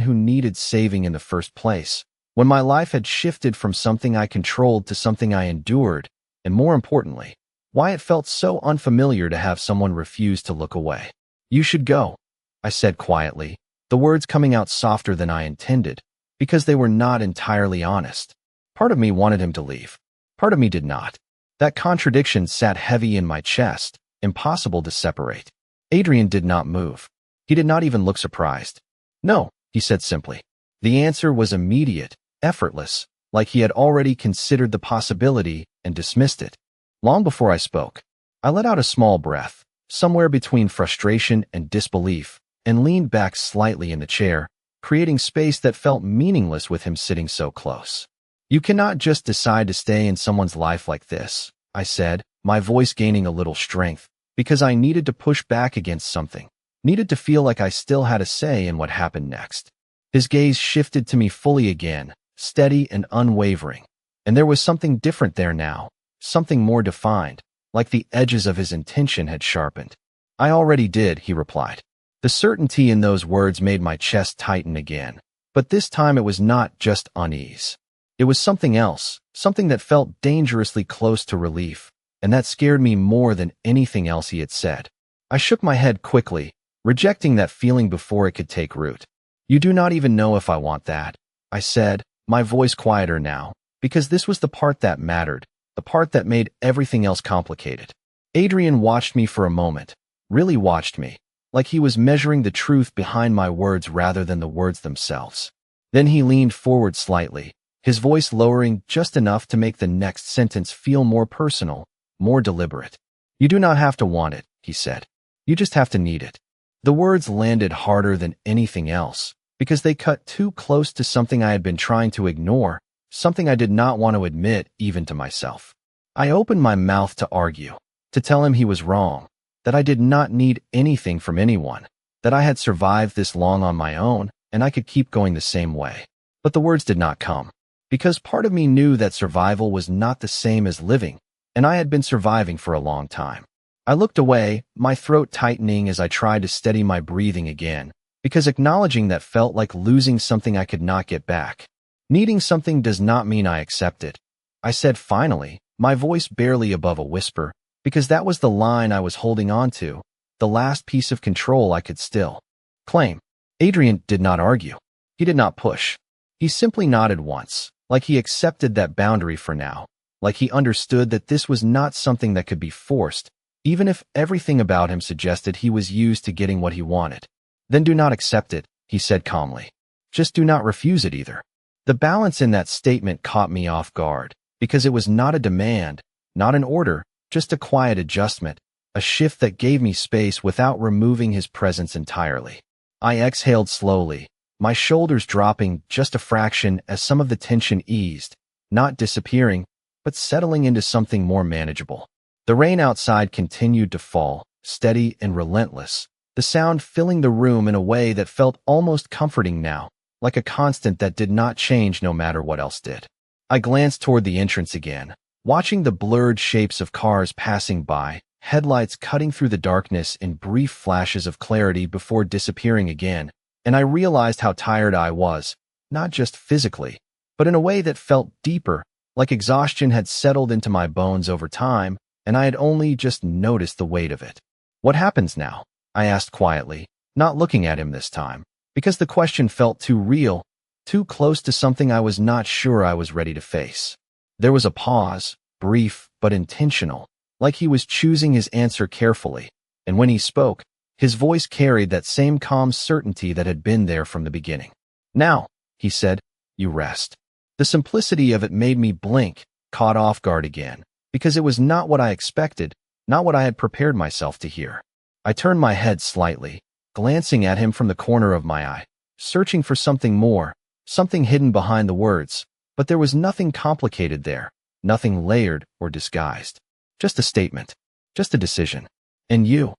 who needed saving in the first place, when my life had shifted from something I controlled to something I endured, and more importantly, why it felt so unfamiliar to have someone refuse to look away. "You should go," I said quietly, the words coming out softer than I intended, because they were not entirely honest. Part of me wanted him to leave. Part of me did not. That contradiction sat heavy in my chest, impossible to separate. Adrian did not move. He did not even look surprised. No, he said simply. The answer was immediate, effortless, like he had already considered the possibility and dismissed it. Long before I spoke, I let out a small breath, somewhere between frustration and disbelief, and leaned back slightly in the chair, creating space that felt meaningless with him sitting so close. You cannot just decide to stay in someone's life like this, I said, my voice gaining a little strength, because I needed to push back against something, needed to feel like I still had a say in what happened next. His gaze shifted to me fully again, steady and unwavering, and there was something different there now, something more defined, like the edges of his intention had sharpened. I already did, he replied. The certainty in those words made my chest tighten again, but this time it was not just unease. It was something else, something that felt dangerously close to relief, and that scared me more than anything else he had said. I shook my head quickly, rejecting that feeling before it could take root. You do not even know if I want that, I said, my voice quieter now, because this was the part that mattered, the part that made everything else complicated. Adrian watched me for a moment, really watched me, like he was measuring the truth behind my words rather than the words themselves. Then he leaned forward slightly, his voice lowering just enough to make the next sentence feel more personal, more deliberate. You do not have to want it, he said. You just have to need it. The words landed harder than anything else, because they cut too close to something I had been trying to ignore, something I did not want to admit even to myself. I opened my mouth to argue, to tell him he was wrong, that I did not need anything from anyone, that I had survived this long on my own, and I could keep going the same way. But the words did not come, because part of me knew that survival was not the same as living, and I had been surviving for a long time. I looked away, my throat tightening as I tried to steady my breathing again, because acknowledging that felt like losing something I could not get back. Needing something does not mean I accept it, I said finally, my voice barely above a whisper, because that was the line I was holding on to, the last piece of control I could still claim. Adrian did not argue. He did not push. He simply nodded once, like he accepted that boundary for now, like he understood that this was not something that could be forced, even if everything about him suggested he was used to getting what he wanted. Then do not accept it, he said calmly. Just do not refuse it either. The balance in that statement caught me off guard, because it was not a demand, not an order, just a quiet adjustment, a shift that gave me space without removing his presence entirely. I exhaled slowly, my shoulders dropping just a fraction as some of the tension eased, not disappearing, but settling into something more manageable. The rain outside continued to fall, steady and relentless, the sound filling the room in a way that felt almost comforting now, like a constant that did not change no matter what else did. I glanced toward the entrance again, watching the blurred shapes of cars passing by, headlights cutting through the darkness in brief flashes of clarity before disappearing again, and I realized how tired I was, not just physically, but in a way that felt deeper, like exhaustion had settled into my bones over time, and I had only just noticed the weight of it. What happens now? I asked quietly, not looking at him this time, because the question felt too real, too close to something I was not sure I was ready to face. There was a pause, brief but intentional, like he was choosing his answer carefully, and when he spoke, his voice carried that same calm certainty that had been there from the beginning. Now, he said, you rest. The simplicity of it made me blink, caught off guard again, because it was not what I expected, not what I had prepared myself to hear. I turned my head slightly, glancing at him from the corner of my eye, searching for something more, something hidden behind the words, but there was nothing complicated there, nothing layered or disguised. Just a statement, just a decision. And you?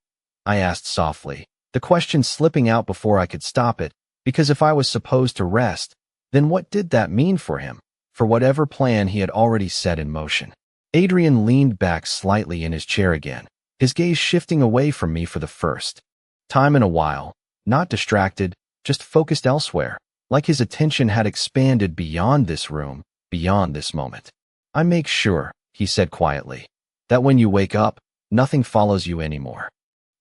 I asked softly, the question slipping out before I could stop it, because if I was supposed to rest, then what did that mean for him, for whatever plan he had already set in motion? Adrian leaned back slightly in his chair again, his gaze shifting away from me for the first time in a while, not distracted, just focused elsewhere, like his attention had expanded beyond this room, beyond this moment. I make sure, he said quietly, that when you wake up, nothing follows you anymore.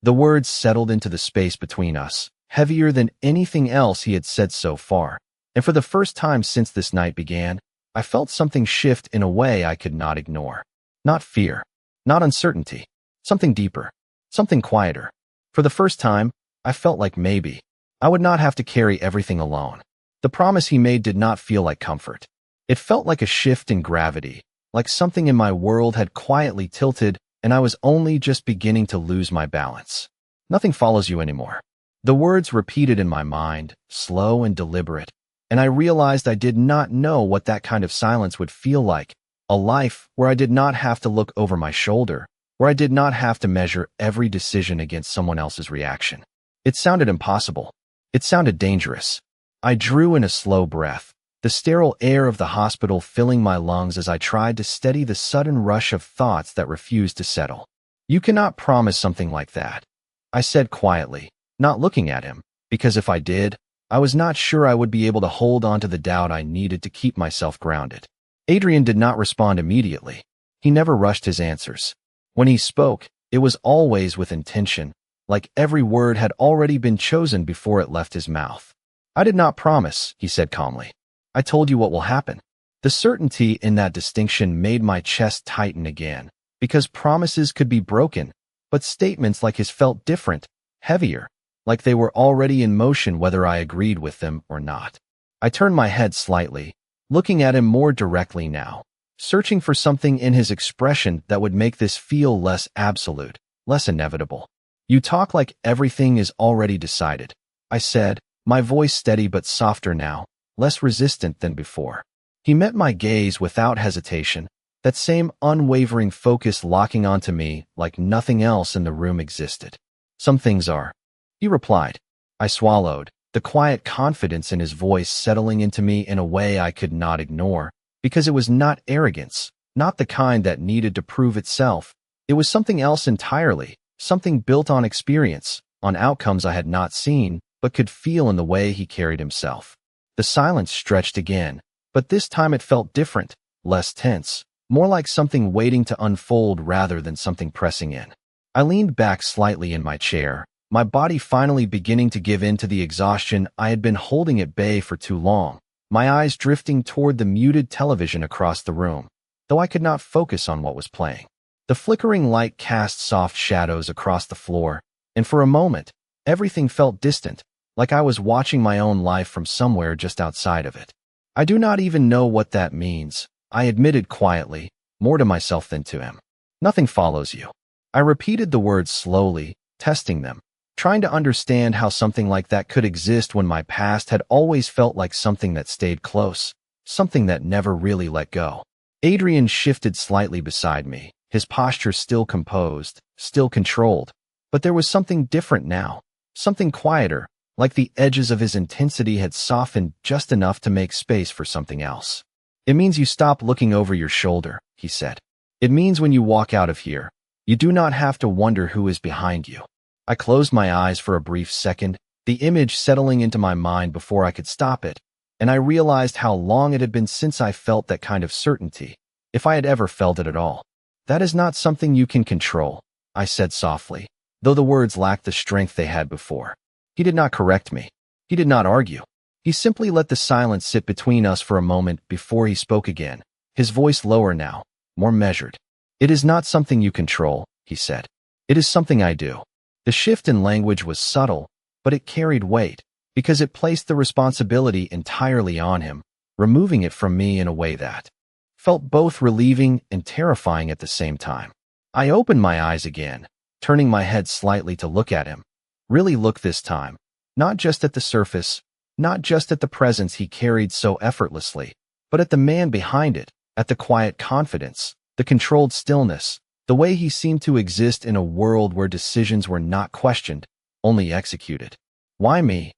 The words settled into the space between us, heavier than anything else he had said so far, and for the first time since this night began, I felt something shift in a way I could not ignore. Not fear, not uncertainty, something deeper, something quieter. For the first time, I felt like maybe I would not have to carry everything alone. The promise he made did not feel like comfort. It felt like a shift in gravity, like something in my world had quietly tilted and I was only just beginning to lose my balance. Nothing follows you anymore. The words repeated in my mind, slow and deliberate, and I realized I did not know what that kind of silence would feel like. A life where I did not have to look over my shoulder, where I did not have to measure every decision against someone else's reaction. It sounded impossible. It sounded dangerous. I drew in a slow breath, the sterile air of the hospital filling my lungs as I tried to steady the sudden rush of thoughts that refused to settle. You cannot promise something like that, I said quietly, not looking at him, because if I did, I was not sure I would be able to hold on to the doubt I needed to keep myself grounded. Adrian did not respond immediately. He never rushed his answers. When he spoke, it was always with intention, like every word had already been chosen before it left his mouth. I did not promise, he said calmly. I told you what will happen. The certainty in that distinction made my chest tighten again, because promises could be broken, but statements like his felt different, heavier, like they were already in motion whether I agreed with them or not. I turned my head slightly, looking at him more directly now, searching for something in his expression that would make this feel less absolute, less inevitable. You talk like everything is already decided, I said, my voice steady but softer now, less resistant than before. He met my gaze without hesitation, that same unwavering focus locking onto me like nothing else in the room existed. Some things are, he replied. I swallowed, the quiet confidence in his voice settling into me in a way I could not ignore, because it was not arrogance, not the kind that needed to prove itself. It was something else entirely, something built on experience, on outcomes I had not seen, but could feel in the way he carried himself. The silence stretched again, but this time it felt different, less tense, more like something waiting to unfold rather than something pressing in. I leaned back slightly in my chair, my body finally beginning to give in to the exhaustion I had been holding at bay for too long, my eyes drifting toward the muted television across the room, though I could not focus on what was playing. The flickering light cast soft shadows across the floor, and for a moment, everything felt distant, like I was watching my own life from somewhere just outside of it. I do not even know what that means, I admitted quietly, more to myself than to him. Nothing follows you. I repeated the words slowly, testing them, trying to understand how something like that could exist when my past had always felt like something that stayed close, something that never really let go. Adrian shifted slightly beside me, his posture still composed, still controlled, but there was something different now, something quieter, like the edges of his intensity had softened just enough to make space for something else. It means you stop looking over your shoulder, he said. It means when you walk out of here, you do not have to wonder who is behind you. I closed my eyes for a brief second, the image settling into my mind before I could stop it, and I realized how long it had been since I felt that kind of certainty, if I had ever felt it at all. That is not something you can control, I said softly, though the words lacked the strength they had before. He did not correct me. He did not argue. He simply let the silence sit between us for a moment before he spoke again, his voice lower now, more measured. It is not something you control, he said. It is something I do. The shift in language was subtle, but it carried weight, because it placed the responsibility entirely on him, removing it from me in a way that felt both relieving and terrifying at the same time. I opened my eyes again, turning my head slightly to look at him. Really look this time, not just at the surface, not just at the presence he carried so effortlessly, but at the man behind it, at the quiet confidence, the controlled stillness, the way he seemed to exist in a world where decisions were not questioned, only executed. Why me?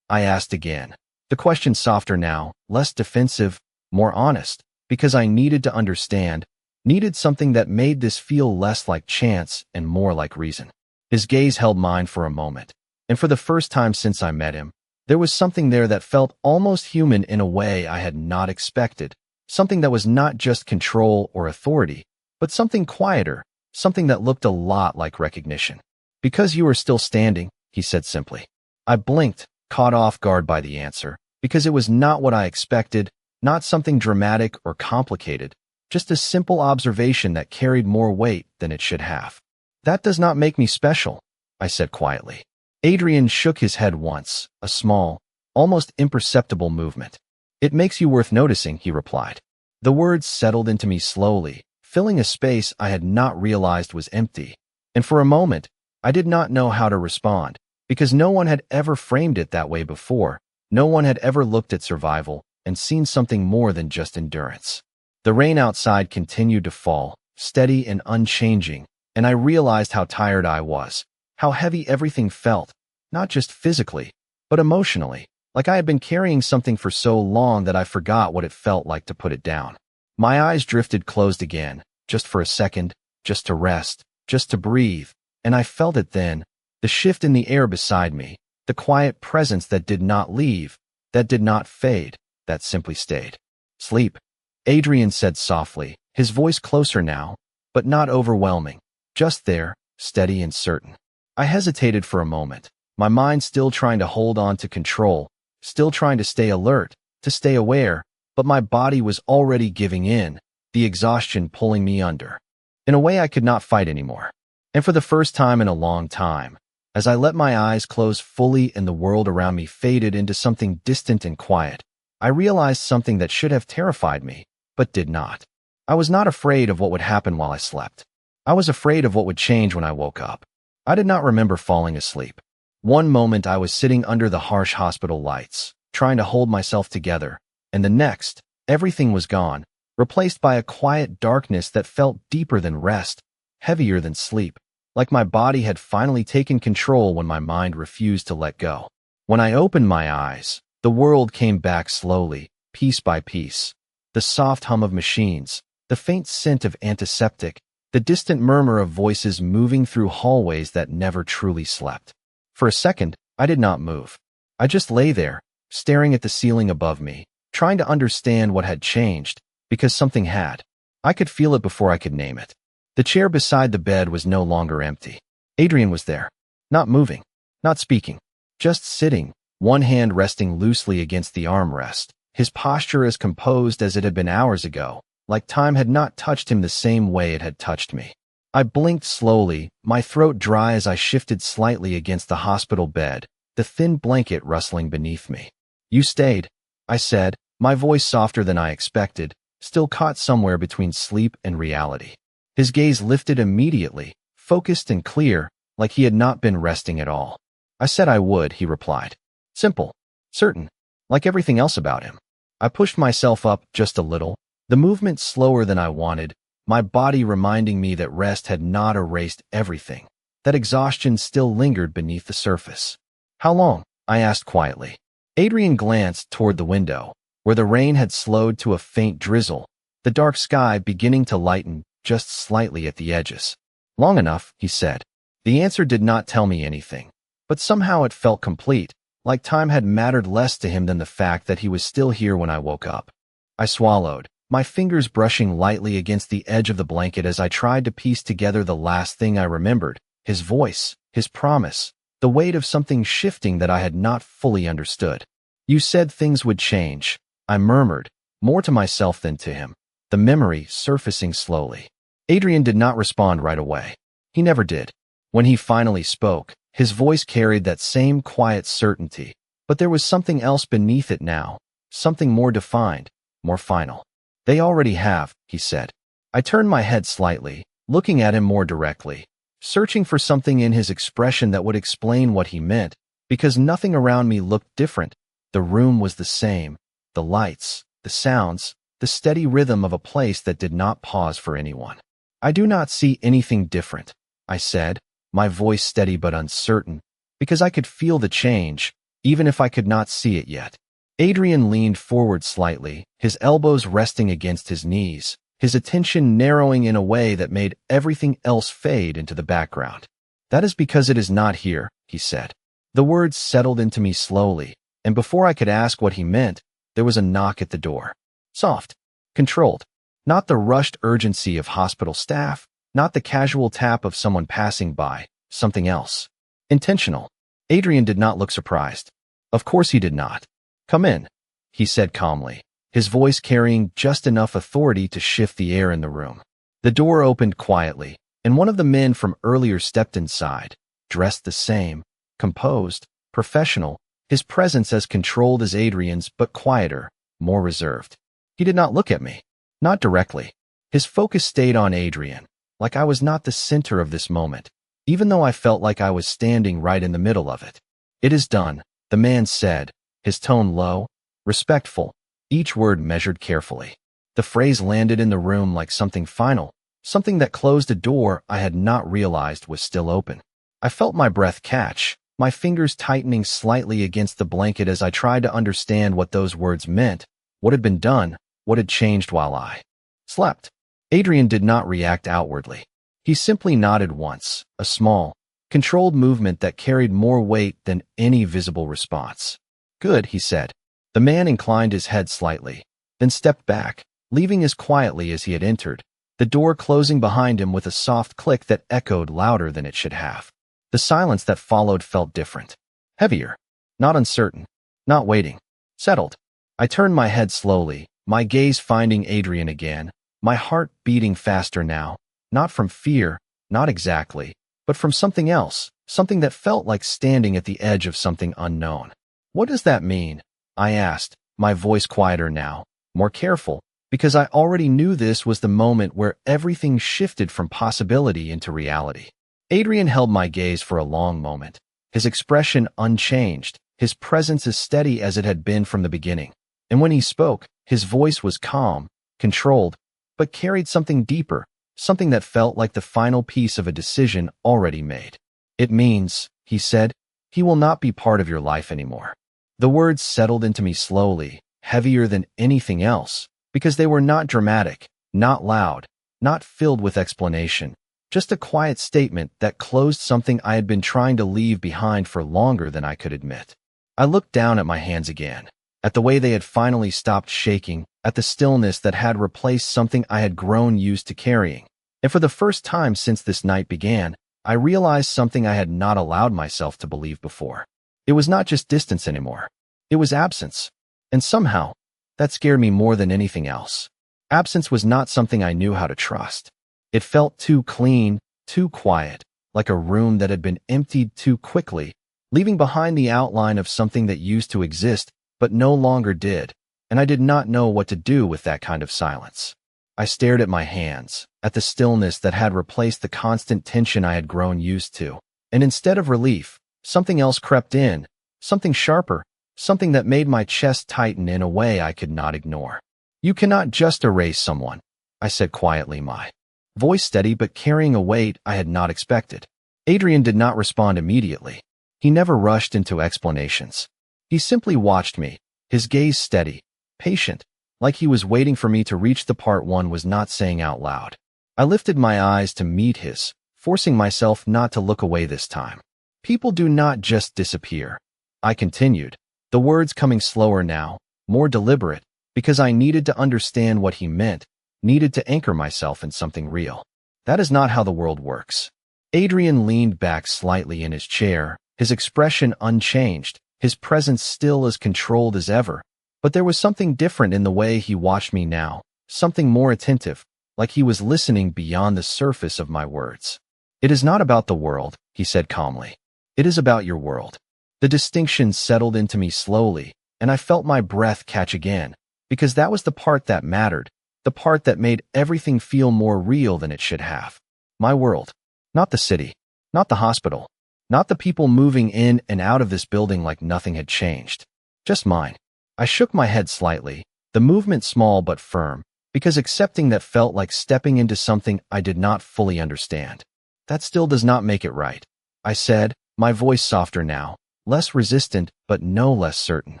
I asked again, the question softer now, less defensive, more honest, because I needed to understand, needed something that made this feel less like chance and more like reason. His gaze held mine for a moment, and for the first time since I met him, there was something there that felt almost human in a way I had not expected, something that was not just control or authority, but something quieter, something that looked a lot like recognition. Because you are still standing, he said simply. I blinked, caught off guard by the answer, because it was not what I expected, Not something dramatic or complicated, just a simple observation that carried more weight than it should have. That does not make me special, I said quietly. Adrian shook his head once, a small, almost imperceptible movement. It makes you worth noticing, he replied. The words settled into me slowly, filling a space I had not realized was empty. And for a moment, I did not know how to respond, because no one had ever framed it that way before. No one had ever looked at survival and seen something more than just endurance. The rain outside continued to fall, steady and unchanging, and I realized how tired I was, how heavy everything felt, not just physically, but emotionally, like I had been carrying something for so long that I forgot what it felt like to put it down. My eyes drifted closed again, just for a second, just to rest, just to breathe, and I felt it then, the shift in the air beside me, the quiet presence that did not leave, that did not fade, that simply stayed. Sleep, Adrian said softly, his voice closer now, but not overwhelming, just there, steady and certain. I hesitated for a moment, my mind still trying to hold on to control, still trying to stay alert, to stay aware, but my body was already giving in, the exhaustion pulling me under. In a way I could not fight anymore. And for the first time in a long time, as I let my eyes close fully and the world around me faded into something distant and quiet, I realized something that should have terrified me, but did not. I was not afraid of what would happen while I slept. I was afraid of what would change when I woke up. I did not remember falling asleep. One moment I was sitting under the harsh hospital lights, trying to hold myself together, and the next, everything was gone, replaced by a quiet darkness that felt deeper than rest, heavier than sleep, like my body had finally taken control when my mind refused to let go. When I opened my eyes, the world came back slowly, piece by piece. The soft hum of machines, the faint scent of antiseptic, the distant murmur of voices moving through hallways that never truly slept. For a second, I did not move. I just lay there, staring at the ceiling above me, trying to understand what had changed, because something had. I could feel it before I could name it. The chair beside the bed was no longer empty. Adrian was there, not moving, not speaking, just sitting, one hand resting loosely against the armrest, his posture as composed as it had been hours ago, like time had not touched him the same way it had touched me. I blinked slowly, my throat dry as I shifted slightly against the hospital bed, the thin blanket rustling beneath me. You stayed, I said, my voice softer than I expected, still caught somewhere between sleep and reality. His gaze lifted immediately, focused and clear, like he had not been resting at all. I said I would, he replied. Simple, certain, like everything else about him. I pushed myself up just a little, the movement slower than I wanted, my body reminding me that rest had not erased everything, that exhaustion still lingered beneath the surface. How long? I asked quietly. Adrian glanced toward the window, where the rain had slowed to a faint drizzle, the dark sky beginning to lighten just slightly at the edges. Long enough, he said. The answer did not tell me anything, but somehow it felt complete, like time had mattered less to him than the fact that he was still here when I woke up. I swallowed, my fingers brushing lightly against the edge of the blanket as I tried to piece together the last thing I remembered, his voice, his promise, the weight of something shifting that I had not fully understood. You said things would change, I murmured, more to myself than to him, the memory surfacing slowly. Adrian did not respond right away. He never did. When he finally spoke, his voice carried that same quiet certainty, but there was something else beneath it now, something more defined, more final. They already have, he said. I turned my head slightly, looking at him more directly, searching for something in his expression that would explain what he meant, because nothing around me looked different. The room was the same, the lights, the sounds, the steady rhythm of a place that did not pause for anyone. I do not see anything different, I said, my voice steady but uncertain, because I could feel the change, even if I could not see it yet. Adrian leaned forward slightly, his elbows resting against his knees, his attention narrowing in a way that made everything else fade into the background. That is because it is not here, he said. The words settled into me slowly, and before I could ask what he meant, there was a knock at the door. Soft, controlled, not the rushed urgency of hospital staff, not the casual tap of someone passing by, something else. Intentional. Adrian did not look surprised. Of course he did not. Come in, he said calmly, his voice carrying just enough authority to shift the air in the room. The door opened quietly, and one of the men from earlier stepped inside, dressed the same, composed, professional, his presence as controlled as Adrian's but quieter, more reserved. He did not look at me, not directly. His focus stayed on Adrian, like I was not the center of this moment, even though I felt like I was standing right in the middle of it. "It is done," the man said, his tone low, respectful, each word measured carefully. The phrase landed in the room like something final, something that closed a door I had not realized was still open. I felt my breath catch, my fingers tightening slightly against the blanket as I tried to understand what those words meant, what had been done, what had changed while I slept. Adrian did not react outwardly. He simply nodded once, a small, controlled movement that carried more weight than any visible response. "Good," he said. The man inclined his head slightly, then stepped back, leaving as quietly as he had entered, the door closing behind him with a soft click that echoed louder than it should have. The silence that followed felt different. Heavier. Not uncertain. Not waiting. Settled. I turned my head slowly, my gaze finding Adrian again, my heart beating faster now, not from fear, not exactly, but from something else, something that felt like standing at the edge of something unknown. "What does that mean?" I asked, my voice quieter now, more careful, because I already knew this was the moment where everything shifted from possibility into reality. Adrian held my gaze for a long moment, his expression unchanged, his presence as steady as it had been from the beginning. And when he spoke, his voice was calm, controlled, but carried something deeper, something that felt like the final piece of a decision already made. "It means," he said, "he will not be part of your life anymore." The words settled into me slowly, heavier than anything else, because they were not dramatic, not loud, not filled with explanation, just a quiet statement that closed something I had been trying to leave behind for longer than I could admit. I looked down at my hands again, at the way they had finally stopped shaking, at the stillness that had replaced something I had grown used to carrying. And for the first time since this night began, I realized something I had not allowed myself to believe before. It was not just distance anymore. It was absence. And somehow, that scared me more than anything else. Absence was not something I knew how to trust. It felt too clean, too quiet, like a room that had been emptied too quickly, leaving behind the outline of something that used to exist but no longer did, and I did not know what to do with that kind of silence. I stared at my hands, at the stillness that had replaced the constant tension I had grown used to, and instead of relief, something else crept in, something sharper, something that made my chest tighten in a way I could not ignore. "You cannot just erase someone," I said quietly, my voice steady but carrying a weight I had not expected. Adrian did not respond immediately. He never rushed into explanations. He simply watched me, his gaze steady, patient, like he was waiting for me to reach the part one was not saying out loud. I lifted my eyes to meet his, forcing myself not to look away this time. "People do not just disappear," I continued, the words coming slower now, more deliberate, because I needed to understand what he meant, needed to anchor myself in something real. "That is not how the world works." Adrian leaned back slightly in his chair, his expression unchanged, his presence still as controlled as ever, but there was something different in the way he watched me now, something more attentive, like he was listening beyond the surface of my words. "It is not about the world," he said calmly. "It is about your world." The distinction settled into me slowly, and I felt my breath catch again, because that was the part that mattered, the part that made everything feel more real than it should have. My world. Not the city. Not the hospital. Not the people moving in and out of this building like nothing had changed. Just mine. I shook my head slightly, the movement small but firm, because accepting that felt like stepping into something I did not fully understand. "That still does not make it right," I said, my voice softer now, less resistant but no less certain.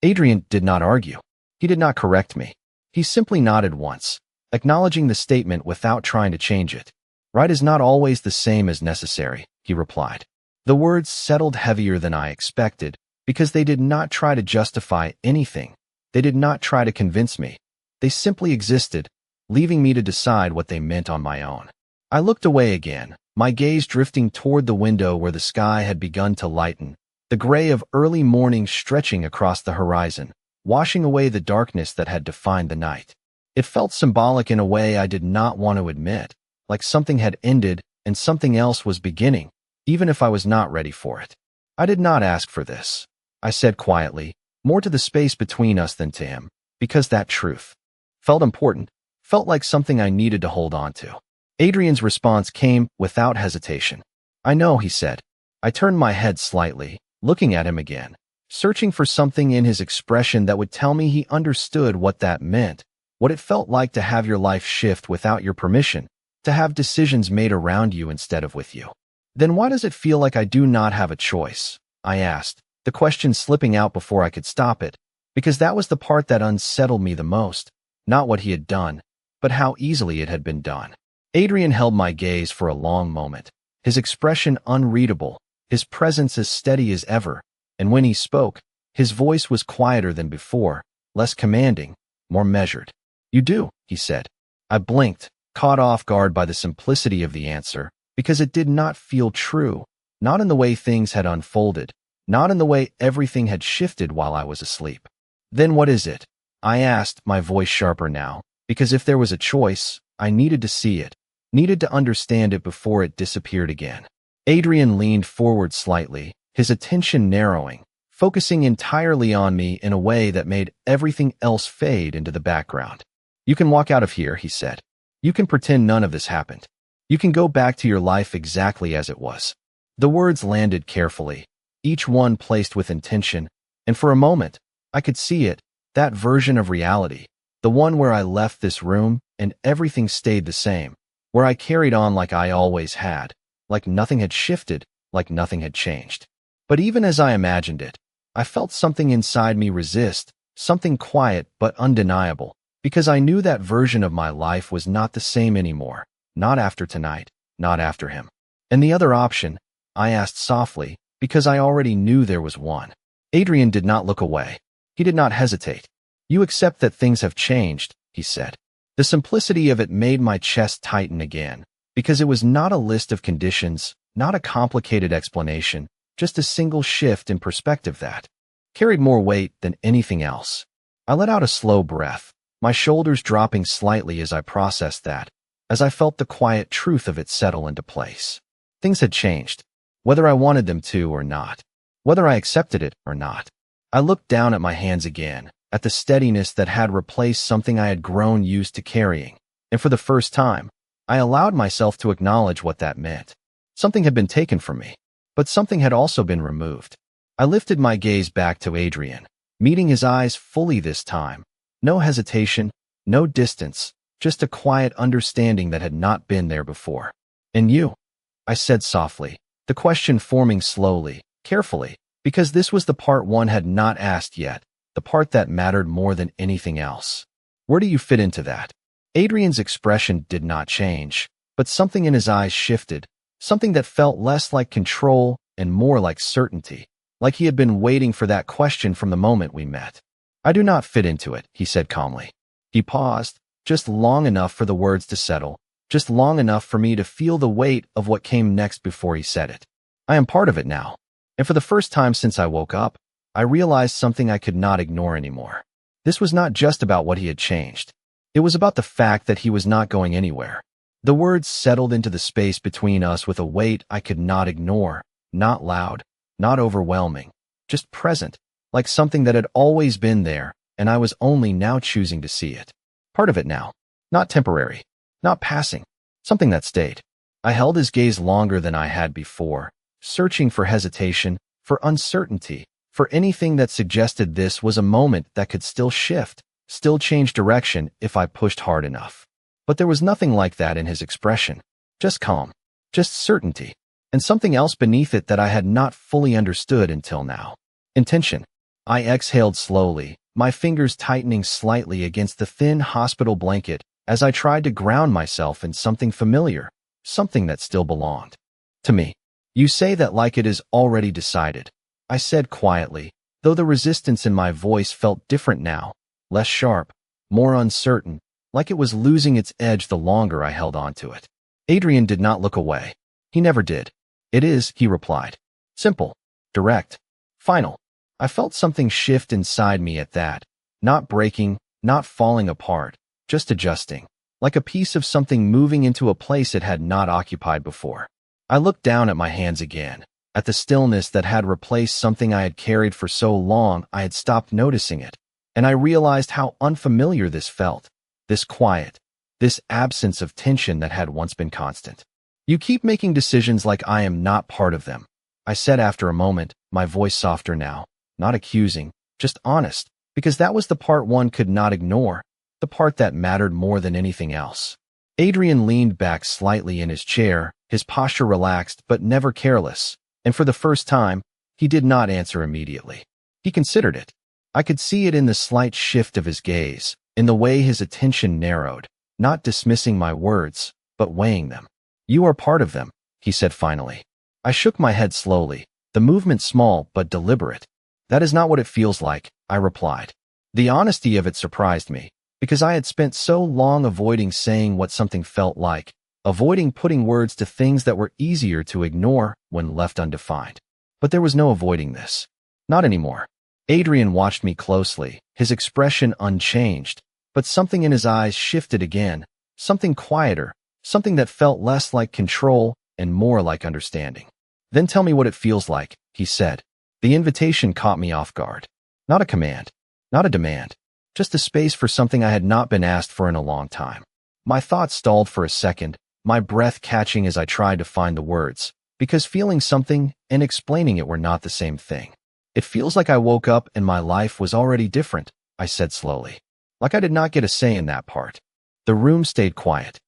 Adrian did not argue. He did not correct me. He simply nodded once, acknowledging the statement without trying to change it. "Right is not always the same as necessary," he replied. The words settled heavier than I expected, because they did not try to justify anything. They did not try to convince me. They simply existed, leaving me to decide what they meant on my own. I looked away again, my gaze drifting toward the window where the sky had begun to lighten, the gray of early morning stretching across the horizon, washing away the darkness that had defined the night. It felt symbolic in a way I did not want to admit, like something had ended and something else was beginning, even if I was not ready for it. I did not ask for this, I said quietly, more to the space between us than to him, because that truth felt important, felt like something I needed to hold on to. Adrian's response came without hesitation. I know, he said. I turned my head slightly, looking at him again, searching for something in his expression that would tell me he understood what that meant, what it felt like to have your life shift without your permission, to have decisions made around you instead of with you. Then why does it feel like I do not have a choice? I asked, the question slipping out before I could stop it, because that was the part that unsettled me the most, not what he had done, but how easily it had been done. Adrian held my gaze for a long moment, his expression unreadable, his presence as steady as ever, and when he spoke, his voice was quieter than before, less commanding, more measured. You do, he said. I blinked, caught off guard by the simplicity of the answer, because it did not feel true, not in the way things had unfolded, not in the way everything had shifted while I was asleep. Then what is it? I asked, my voice sharper now, because if there was a choice, I needed to see it, needed to understand it before it disappeared again. Adrian leaned forward slightly, his attention narrowing, focusing entirely on me in a way that made everything else fade into the background. You can walk out of here, he said. You can pretend none of this happened. You can go back to your life exactly as it was. The words landed carefully, each one placed with intention, and for a moment, I could see it, that version of reality, the one where I left this room and everything stayed the same, where I carried on like I always had, like nothing had shifted, like nothing had changed. But even as I imagined it, I felt something inside me resist, something quiet but undeniable, because I knew that version of my life was not the same anymore, not after tonight, not after him. And the other option, I asked softly, because I already knew there was one. Adrian did not look away. He did not hesitate. You accept that things have changed, he said. The simplicity of it made my chest tighten again, because it was not a list of conditions, not a complicated explanation, just a single shift in perspective that carried more weight than anything else. I let out a slow breath, my shoulders dropping slightly as I processed that, as I felt the quiet truth of it settle into place. Things had changed, whether I wanted them to or not, whether I accepted it or not. I looked down at my hands again, at the steadiness that had replaced something I had grown used to carrying, and for the first time, I allowed myself to acknowledge what that meant. Something had been taken from me, but something had also been removed. I lifted my gaze back to Adrian, meeting his eyes fully this time. No hesitation, no distance, just a quiet understanding that had not been there before. And you? I said softly, the question forming slowly, carefully, because this was the part one had not asked yet, the part that mattered more than anything else. Where do you fit into that? Adrian's expression did not change, but something in his eyes shifted, something that felt less like control and more like certainty, like he had been waiting for that question from the moment we met. I do not fit into it, he said calmly. He paused, just long enough for the words to settle, just long enough for me to feel the weight of what came next before he said it. I am part of it now, and for the first time since I woke up, I realized something I could not ignore anymore. This was not just about what he had changed. It was about the fact that he was not going anywhere. The words settled into the space between us with a weight I could not ignore, not loud, not overwhelming, just present, like something that had always been there, and I was only now choosing to see it. Part of it now, not temporary, not passing, something that stayed. I held his gaze longer than I had before, searching for hesitation, for uncertainty, for anything that suggested this was a moment that could still shift, still change direction if I pushed hard enough. But there was nothing like that in his expression, just calm, just certainty, and something else beneath it that I had not fully understood until now. Intention. I exhaled slowly, my fingers tightening slightly against the thin hospital blanket as I tried to ground myself in something familiar, something that still belonged to me. You say that like it is already decided, I said quietly, though the resistance in my voice felt different now, less sharp, more uncertain, like it was losing its edge the longer I held on to it. Adrian did not look away. He never did. It is, he replied. Simple, direct, final. I felt something shift inside me at that, Not breaking, not falling apart, just adjusting, like a piece of something moving into a place it had not occupied before. I looked down at my hands again, at the stillness that had replaced something I had carried for so long I had stopped noticing it, and I realized how unfamiliar this felt, this quiet, this absence of tension that had once been constant. You keep making decisions like I am not part of them, I said after a moment, my voice softer now, not accusing, just honest, because that was the part one could not ignore, the part that mattered more than anything else. Adrian leaned back slightly in his chair, his posture relaxed but never careless, and for the first time, he did not answer immediately. He considered it. I could see it in the slight shift of his gaze, in the way his attention narrowed, not dismissing my words, but weighing them. You are part of them, he said finally. I shook my head slowly, the movement small but deliberate. That is not what it feels like, I replied. The honesty of it surprised me, because I had spent so long avoiding saying what something felt like, avoiding putting words to things that were easier to ignore when left undefined. But there was no avoiding this. Not anymore. Adrian watched me closely, his expression unchanged, but something in his eyes shifted again, something quieter, something that felt less like control and more like understanding. Then tell me what it feels like, he said. The invitation caught me off guard. Not a command, not a demand, just a space for something I had not been asked for in a long time. My thoughts stalled for a second, my breath catching as I tried to find the words, because feeling something and explaining it were not the same thing. It feels like I woke up and my life was already different, I said slowly. Like I did not get a say in that part. The room stayed quiet.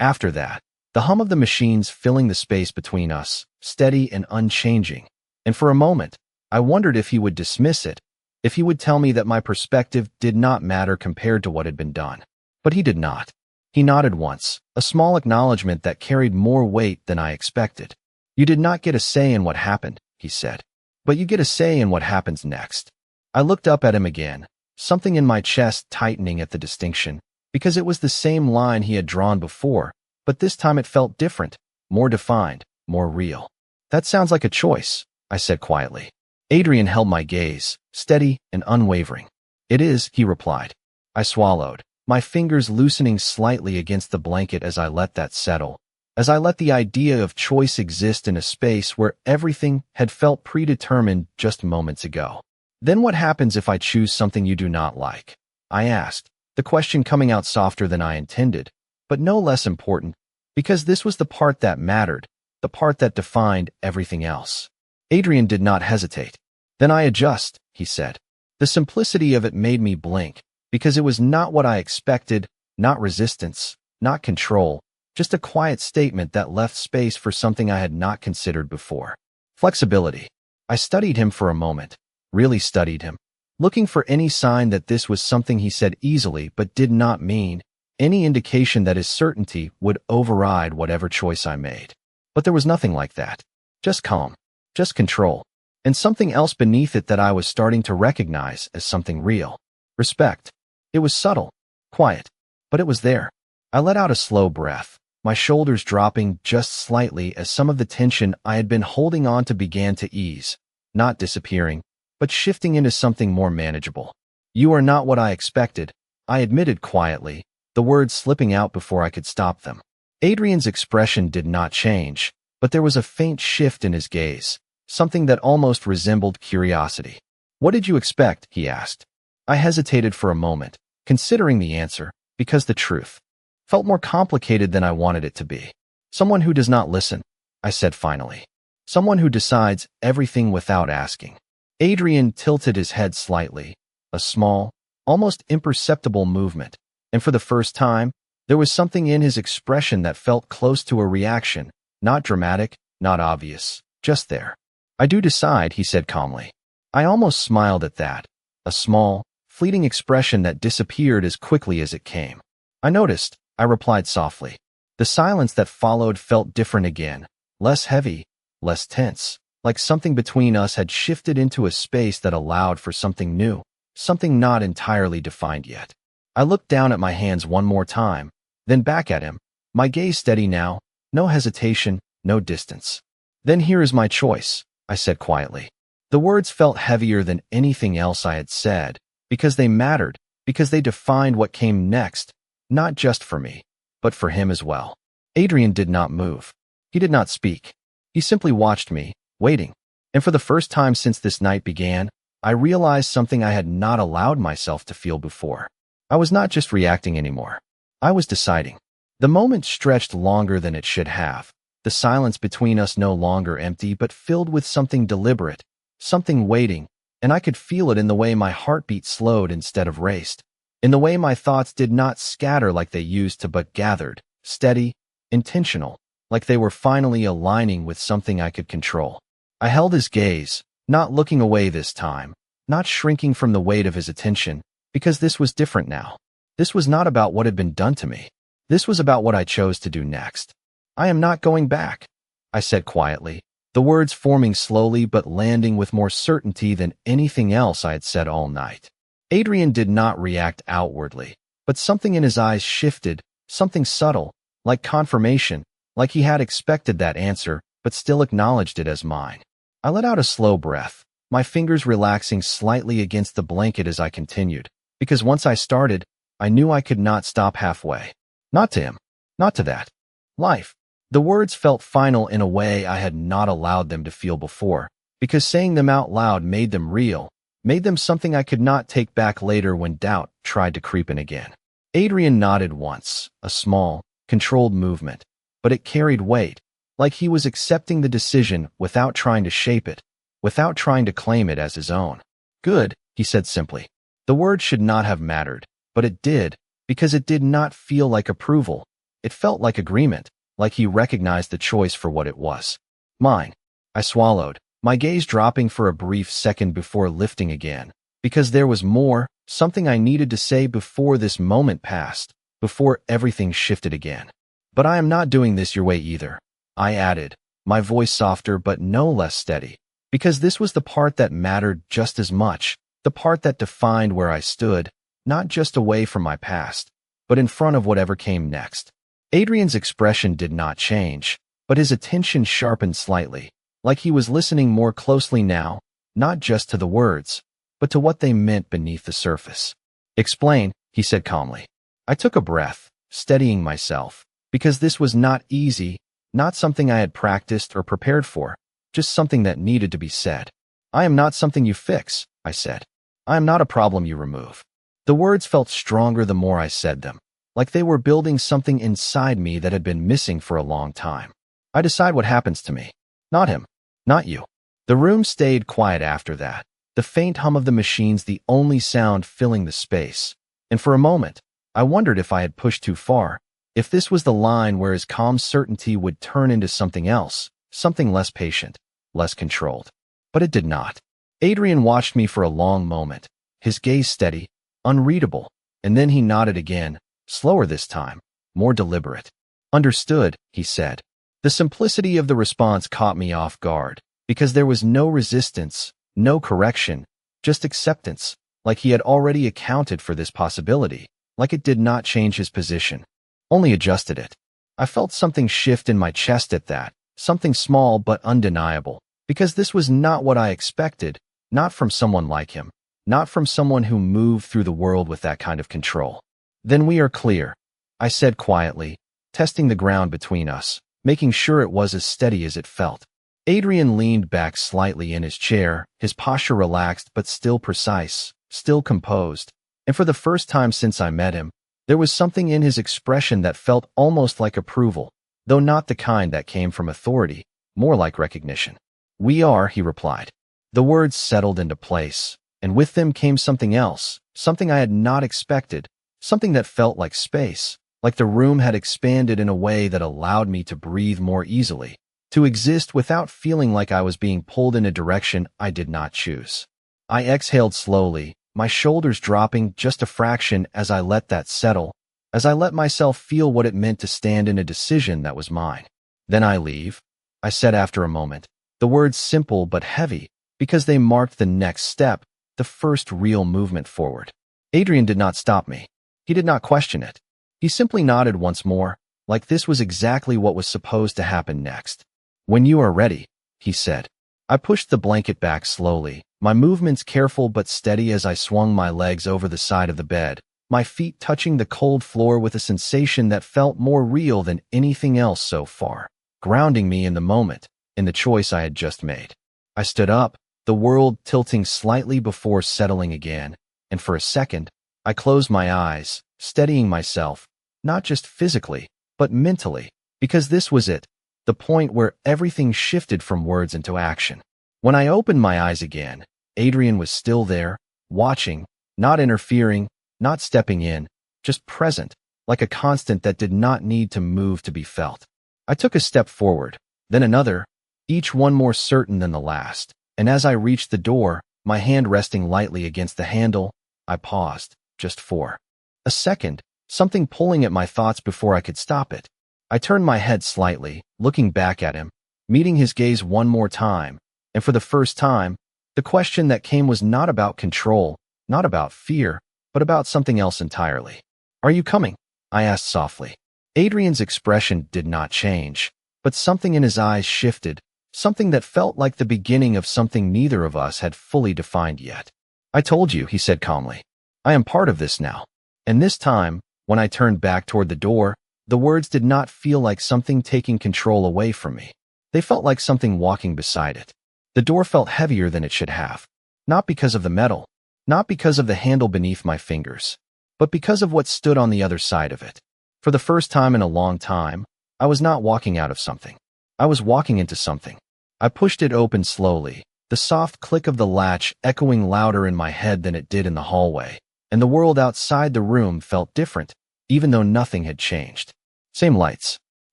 After that, the hum of the machines filling the space between us, steady and unchanging. And for a moment, I wondered if he would dismiss it, if he would tell me that my perspective did not matter compared to what had been done. But he did not. He nodded once, a small acknowledgement that carried more weight than I expected. You did not get a say in what happened, he said. But you get a say in what happens next. I looked up at him again, something in my chest tightening at the distinction, because it was the same line he had drawn before, but this time it felt different, more defined, more real. That sounds like a choice, I said quietly. Adrian held my gaze, steady and unwavering. It is, he replied. I swallowed, my fingers loosening slightly against the blanket as I let that settle, as I let the idea of choice exist in a space where everything had felt predetermined just moments ago. Then what happens if I choose something you do not like? I asked, the question coming out softer than I intended, but no less important, because this was the part that mattered, the part that defined everything else. Adrian did not hesitate. Then I adjust, he said. The simplicity of it made me blink, because it was not what I expected, not resistance, not control, just a quiet statement that left space for something I had not considered before. Flexibility. I studied him for a moment, really studied him, looking for any sign that this was something he said easily but did not mean, any indication that his certainty would override whatever choice I made. But there was nothing like that. Just calm, just control, and something else beneath it that I was starting to recognize as something real. Respect. It was subtle, quiet, but it was there. I let out a slow breath, my shoulders dropping just slightly as some of the tension I had been holding on to began to ease, not disappearing, but shifting into something more manageable. You are not what I expected, I admitted quietly, the words slipping out before I could stop them. Adrian's expression did not change, but there was a faint shift in his gaze, something that almost resembled curiosity. What did you expect? He asked. I hesitated for a moment, considering the answer, because the truth felt more complicated than I wanted it to be. Someone who does not listen, I said finally. Someone who decides everything without asking. Adrian tilted his head slightly, a small, almost imperceptible movement, and for the first time, there was something in his expression that felt close to a reaction, not dramatic, not obvious, just there. I do decide, he said calmly. I almost smiled at that, a small, fleeting expression that disappeared as quickly as it came. I noticed, I replied softly. The silence that followed felt different again, less heavy, less tense, like something between us had shifted into a space that allowed for something new, something not entirely defined yet. I looked down at my hands one more time, then back at him, my gaze steady now, no hesitation, no distance. Then here is my choice, I said quietly. The words felt heavier than anything else I had said, because they mattered, because they defined what came next, not just for me, but for him as well. Adrian did not move. He did not speak. He simply watched me, waiting. And for the first time since this night began, I realized something I had not allowed myself to feel before. I was not just reacting anymore. I was deciding. The moment stretched longer than it should have. The silence between us no longer empty, but filled with something deliberate, something waiting, and I could feel it in the way my heartbeat slowed instead of raced, in the way my thoughts did not scatter like they used to but gathered, steady, intentional, like they were finally aligning with something I could control. I held his gaze, not looking away this time, not shrinking from the weight of his attention, because this was different now. This was not about what had been done to me. This was about what I chose to do next. I am not going back, I said quietly, the words forming slowly but landing with more certainty than anything else I had said all night. Adrian did not react outwardly, but something in his eyes shifted, something subtle, like confirmation, like he had expected that answer, but still acknowledged it as mine. I let out a slow breath, my fingers relaxing slightly against the blanket as I continued, because once I started, I knew I could not stop halfway. Not to him, not to that. Life. The words felt final in a way I had not allowed them to feel before, because saying them out loud made them real, made them something I could not take back later when doubt tried to creep in again. Adrian nodded once, a small, controlled movement, but it carried weight, like he was accepting the decision without trying to shape it, without trying to claim it as his own. Good, he said simply. The word should not have mattered, but it did, because it did not feel like approval. It felt like agreement, like he recognized the choice for what it was. Mine. I swallowed, my gaze dropping for a brief second before lifting again, because there was more, something I needed to say before this moment passed, before everything shifted again. But I am not doing this your way either, I added, my voice softer but no less steady, because this was the part that mattered just as much, the part that defined where I stood, not just away from my past, but in front of whatever came next. Adrian's expression did not change, but his attention sharpened slightly, like he was listening more closely now, not just to the words, but to what they meant beneath the surface. Explain, he said calmly. I took a breath, steadying myself, because this was not easy, not something I had practiced or prepared for, just something that needed to be said. I am not something you fix, I said. I am not a problem you remove. The words felt stronger the more I said them, like they were building something inside me that had been missing for a long time. I decide what happens to me. Not him. Not you. The room stayed quiet after that, the faint hum of the machines the only sound filling the space. And for a moment, I wondered if I had pushed too far, if this was the line where his calm certainty would turn into something else, something less patient, less controlled. But it did not. Adrian watched me for a long moment, his gaze steady, unreadable, and then he nodded again, slower this time, more deliberate. Understood, he said. The simplicity of the response caught me off guard, because there was no resistance, no correction, just acceptance, like he had already accounted for this possibility, like it did not change his position, only adjusted it. I felt something shift in my chest at that, something small but undeniable, because this was not what I expected, not from someone like him, not from someone who moved through the world with that kind of control. Then we are clear, I said quietly, testing the ground between us, making sure it was as steady as it felt. Adrian leaned back slightly in his chair, his posture relaxed but still precise, still composed, and for the first time since I met him, there was something in his expression that felt almost like approval, though not the kind that came from authority, more like recognition. We are, he replied. The words settled into place, and with them came something else, something I had not expected, something that felt like space, like the room had expanded in a way that allowed me to breathe more easily, to exist without feeling like I was being pulled in a direction I did not choose. I exhaled slowly, my shoulders dropping just a fraction as I let that settle, as I let myself feel what it meant to stand in a decision that was mine. Then I leave, I said after a moment, the words simple but heavy, because they marked the next step, the first real movement forward. Adrian did not stop me. He did not question it. He simply nodded once more, like this was exactly what was supposed to happen next. When you are ready, he said. I pushed the blanket back slowly, my movements careful but steady as I swung my legs over the side of the bed, my feet touching the cold floor with a sensation that felt more real than anything else so far, grounding me in the moment, in the choice I had just made. I stood up, the world tilting slightly before settling again, and for a second, I closed my eyes, steadying myself, not just physically, but mentally, because this was it, the point where everything shifted from words into action. When I opened my eyes again, Adrian was still there, watching, not interfering, not stepping in, just present, like a constant that did not need to move to be felt. I took a step forward, then another, each one more certain than the last, and as I reached the door, my hand resting lightly against the handle, I paused, just for a second, something pulling at my thoughts before I could stop it. I turned my head slightly, looking back at him, meeting his gaze one more time, and for the first time, the question that came was not about control, not about fear, but about something else entirely. "Are you coming?" I asked softly. Adrian's expression did not change, but something in his eyes shifted, something that felt like the beginning of something neither of us had fully defined yet. "I told you," he said calmly. "I am part of this now." And this time, when I turned back toward the door, the words did not feel like something taking control away from me. They felt like something walking beside it. The door felt heavier than it should have, not because of the metal, not because of the handle beneath my fingers, but because of what stood on the other side of it. For the first time in a long time, I was not walking out of something. I was walking into something. I pushed it open slowly, the soft click of the latch echoing louder in my head than it did in the hallway, and the world outside the room felt different, even though nothing had changed. Same lights,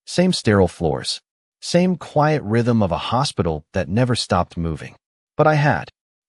same sterile floors, same quiet rhythm of a hospital that never stopped moving. But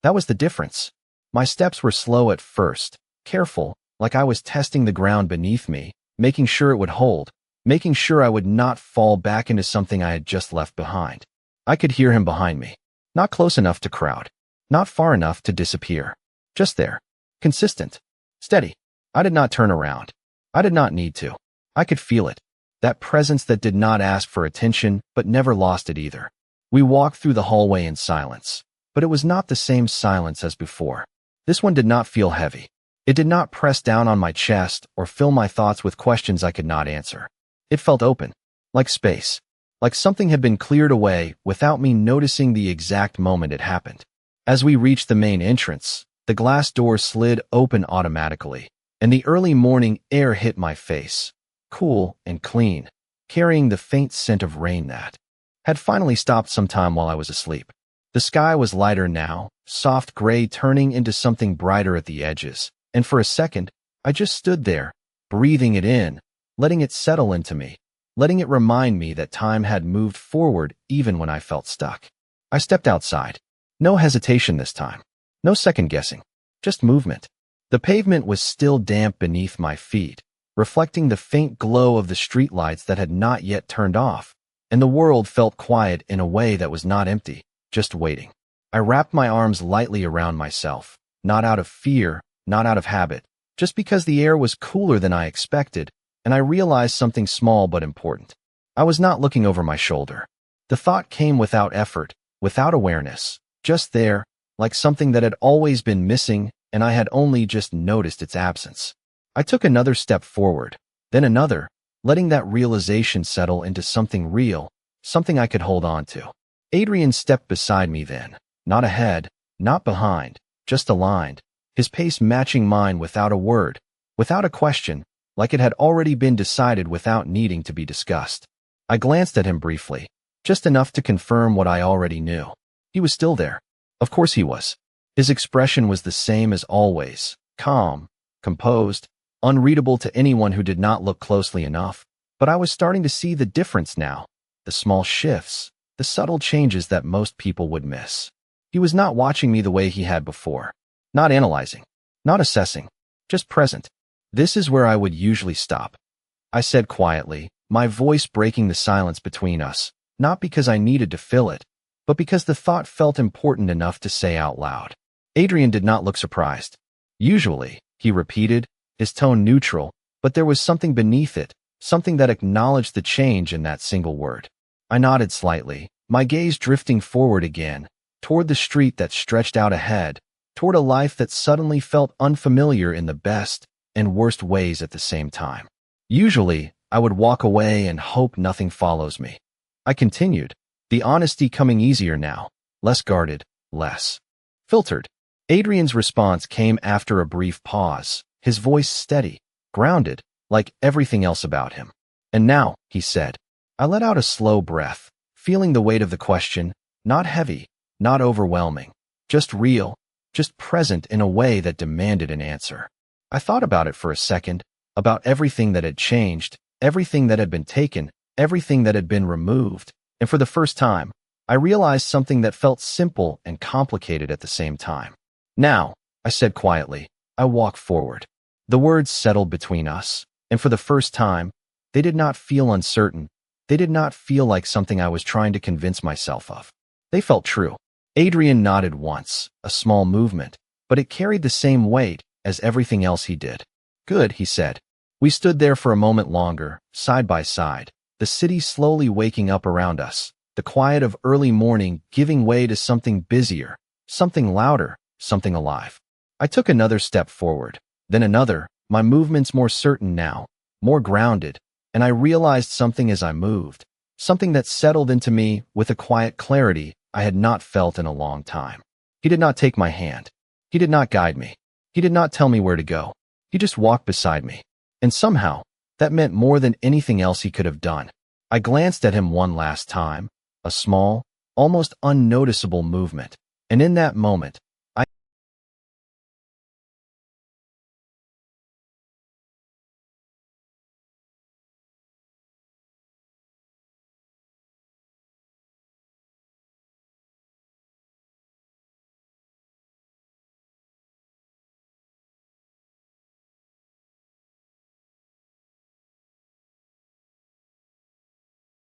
that was the difference. My steps were slow at first, careful, like I was testing the ground beneath me, making sure it would hold, making sure I would not fall back into something I had just left behind. I could hear him behind me, not close enough to crowd, not far enough to disappear, just there, consistent, steady. I did not turn around. I did not need to. I could feel it. That presence that did not ask for attention, but never lost it either. We walked through the hallway in silence, but it was not the same silence as before. This one did not feel heavy. It did not press down on my chest or fill my thoughts with questions I could not answer. It felt open, like space, like something had been cleared away without me noticing the exact moment it happened. As we reached the main entrance, the glass door slid open automatically, and the early morning air hit my face, cool and clean, carrying the faint scent of rain that had finally stopped sometime while I was asleep. The sky was lighter now, soft gray turning into something brighter at the edges, and for a second, I just stood there, breathing it in, letting it settle into me, letting it remind me that time had moved forward even when I felt stuck. I stepped outside. No hesitation this time. No second guessing. Just movement. The pavement was still damp beneath my feet, reflecting the faint glow of the streetlights that had not yet turned off, and the world felt quiet in a way that was not empty, just waiting. I wrapped my arms lightly around myself, not out of fear, not out of habit, just because the air was cooler than I expected, and I realized something small but important. I was not looking over my shoulder. The thought came without effort, without awareness, just there, like something that had always been missing, and I had only just noticed its absence. I took another step forward, then another, letting that realization settle into something real, something I could hold on to. Adrian stepped beside me then, not ahead, not behind, just aligned, his pace matching mine without a word, without a question, like it had already been decided without needing to be discussed. I glanced at him briefly, just enough to confirm what I already knew. He was still there. Of course he was. His expression was the same as always, calm, composed, unreadable to anyone who did not look closely enough. But I was starting to see the difference now, the small shifts, the subtle changes that most people would miss. He was not watching me the way he had before, not analyzing, not assessing, just present. "This is where I would usually stop," I said quietly, my voice breaking the silence between us, not because I needed to fill it, but because the thought felt important enough to say out loud. Adrian did not look surprised. "Usually," he repeated, his tone neutral, but there was something beneath it, something that acknowledged the change in that single word. I nodded slightly, my gaze drifting forward again, toward the street that stretched out ahead, toward a life that suddenly felt unfamiliar in the best and worst ways at the same time. Usually, I would walk away and hope nothing follows me. I continued, the honesty coming easier now, less guarded, less filtered. Adrian's response came after a brief pause, his voice steady, grounded, like everything else about him. And now, he said. I let out a slow breath, feeling the weight of the question, not heavy, not overwhelming, just real, just present in a way that demanded an answer. I thought about it for a second, about everything that had changed, everything that had been taken, everything that had been removed, and for the first time, I realized something that felt simple and complicated at the same time. Now, I said quietly, I walk forward. The words settled between us, and for the first time, they did not feel uncertain. They did not feel like something I was trying to convince myself of. They felt true. Adrian nodded once, a small movement, but it carried the same weight as everything else he did. Good, he said. We stood there for a moment longer, side by side, the city slowly waking up around us, the quiet of early morning giving way to something busier, something louder, something alive. I took another step forward, then another, my movements more certain now, more grounded, and I realized something as I moved, something that settled into me with a quiet clarity I had not felt in a long time. He did not take my hand. He did not guide me. He did not tell me where to go. He just walked beside me. And somehow, that meant more than anything else he could have done. I glanced at him one last time, a small, almost unnoticeable movement, and in that moment,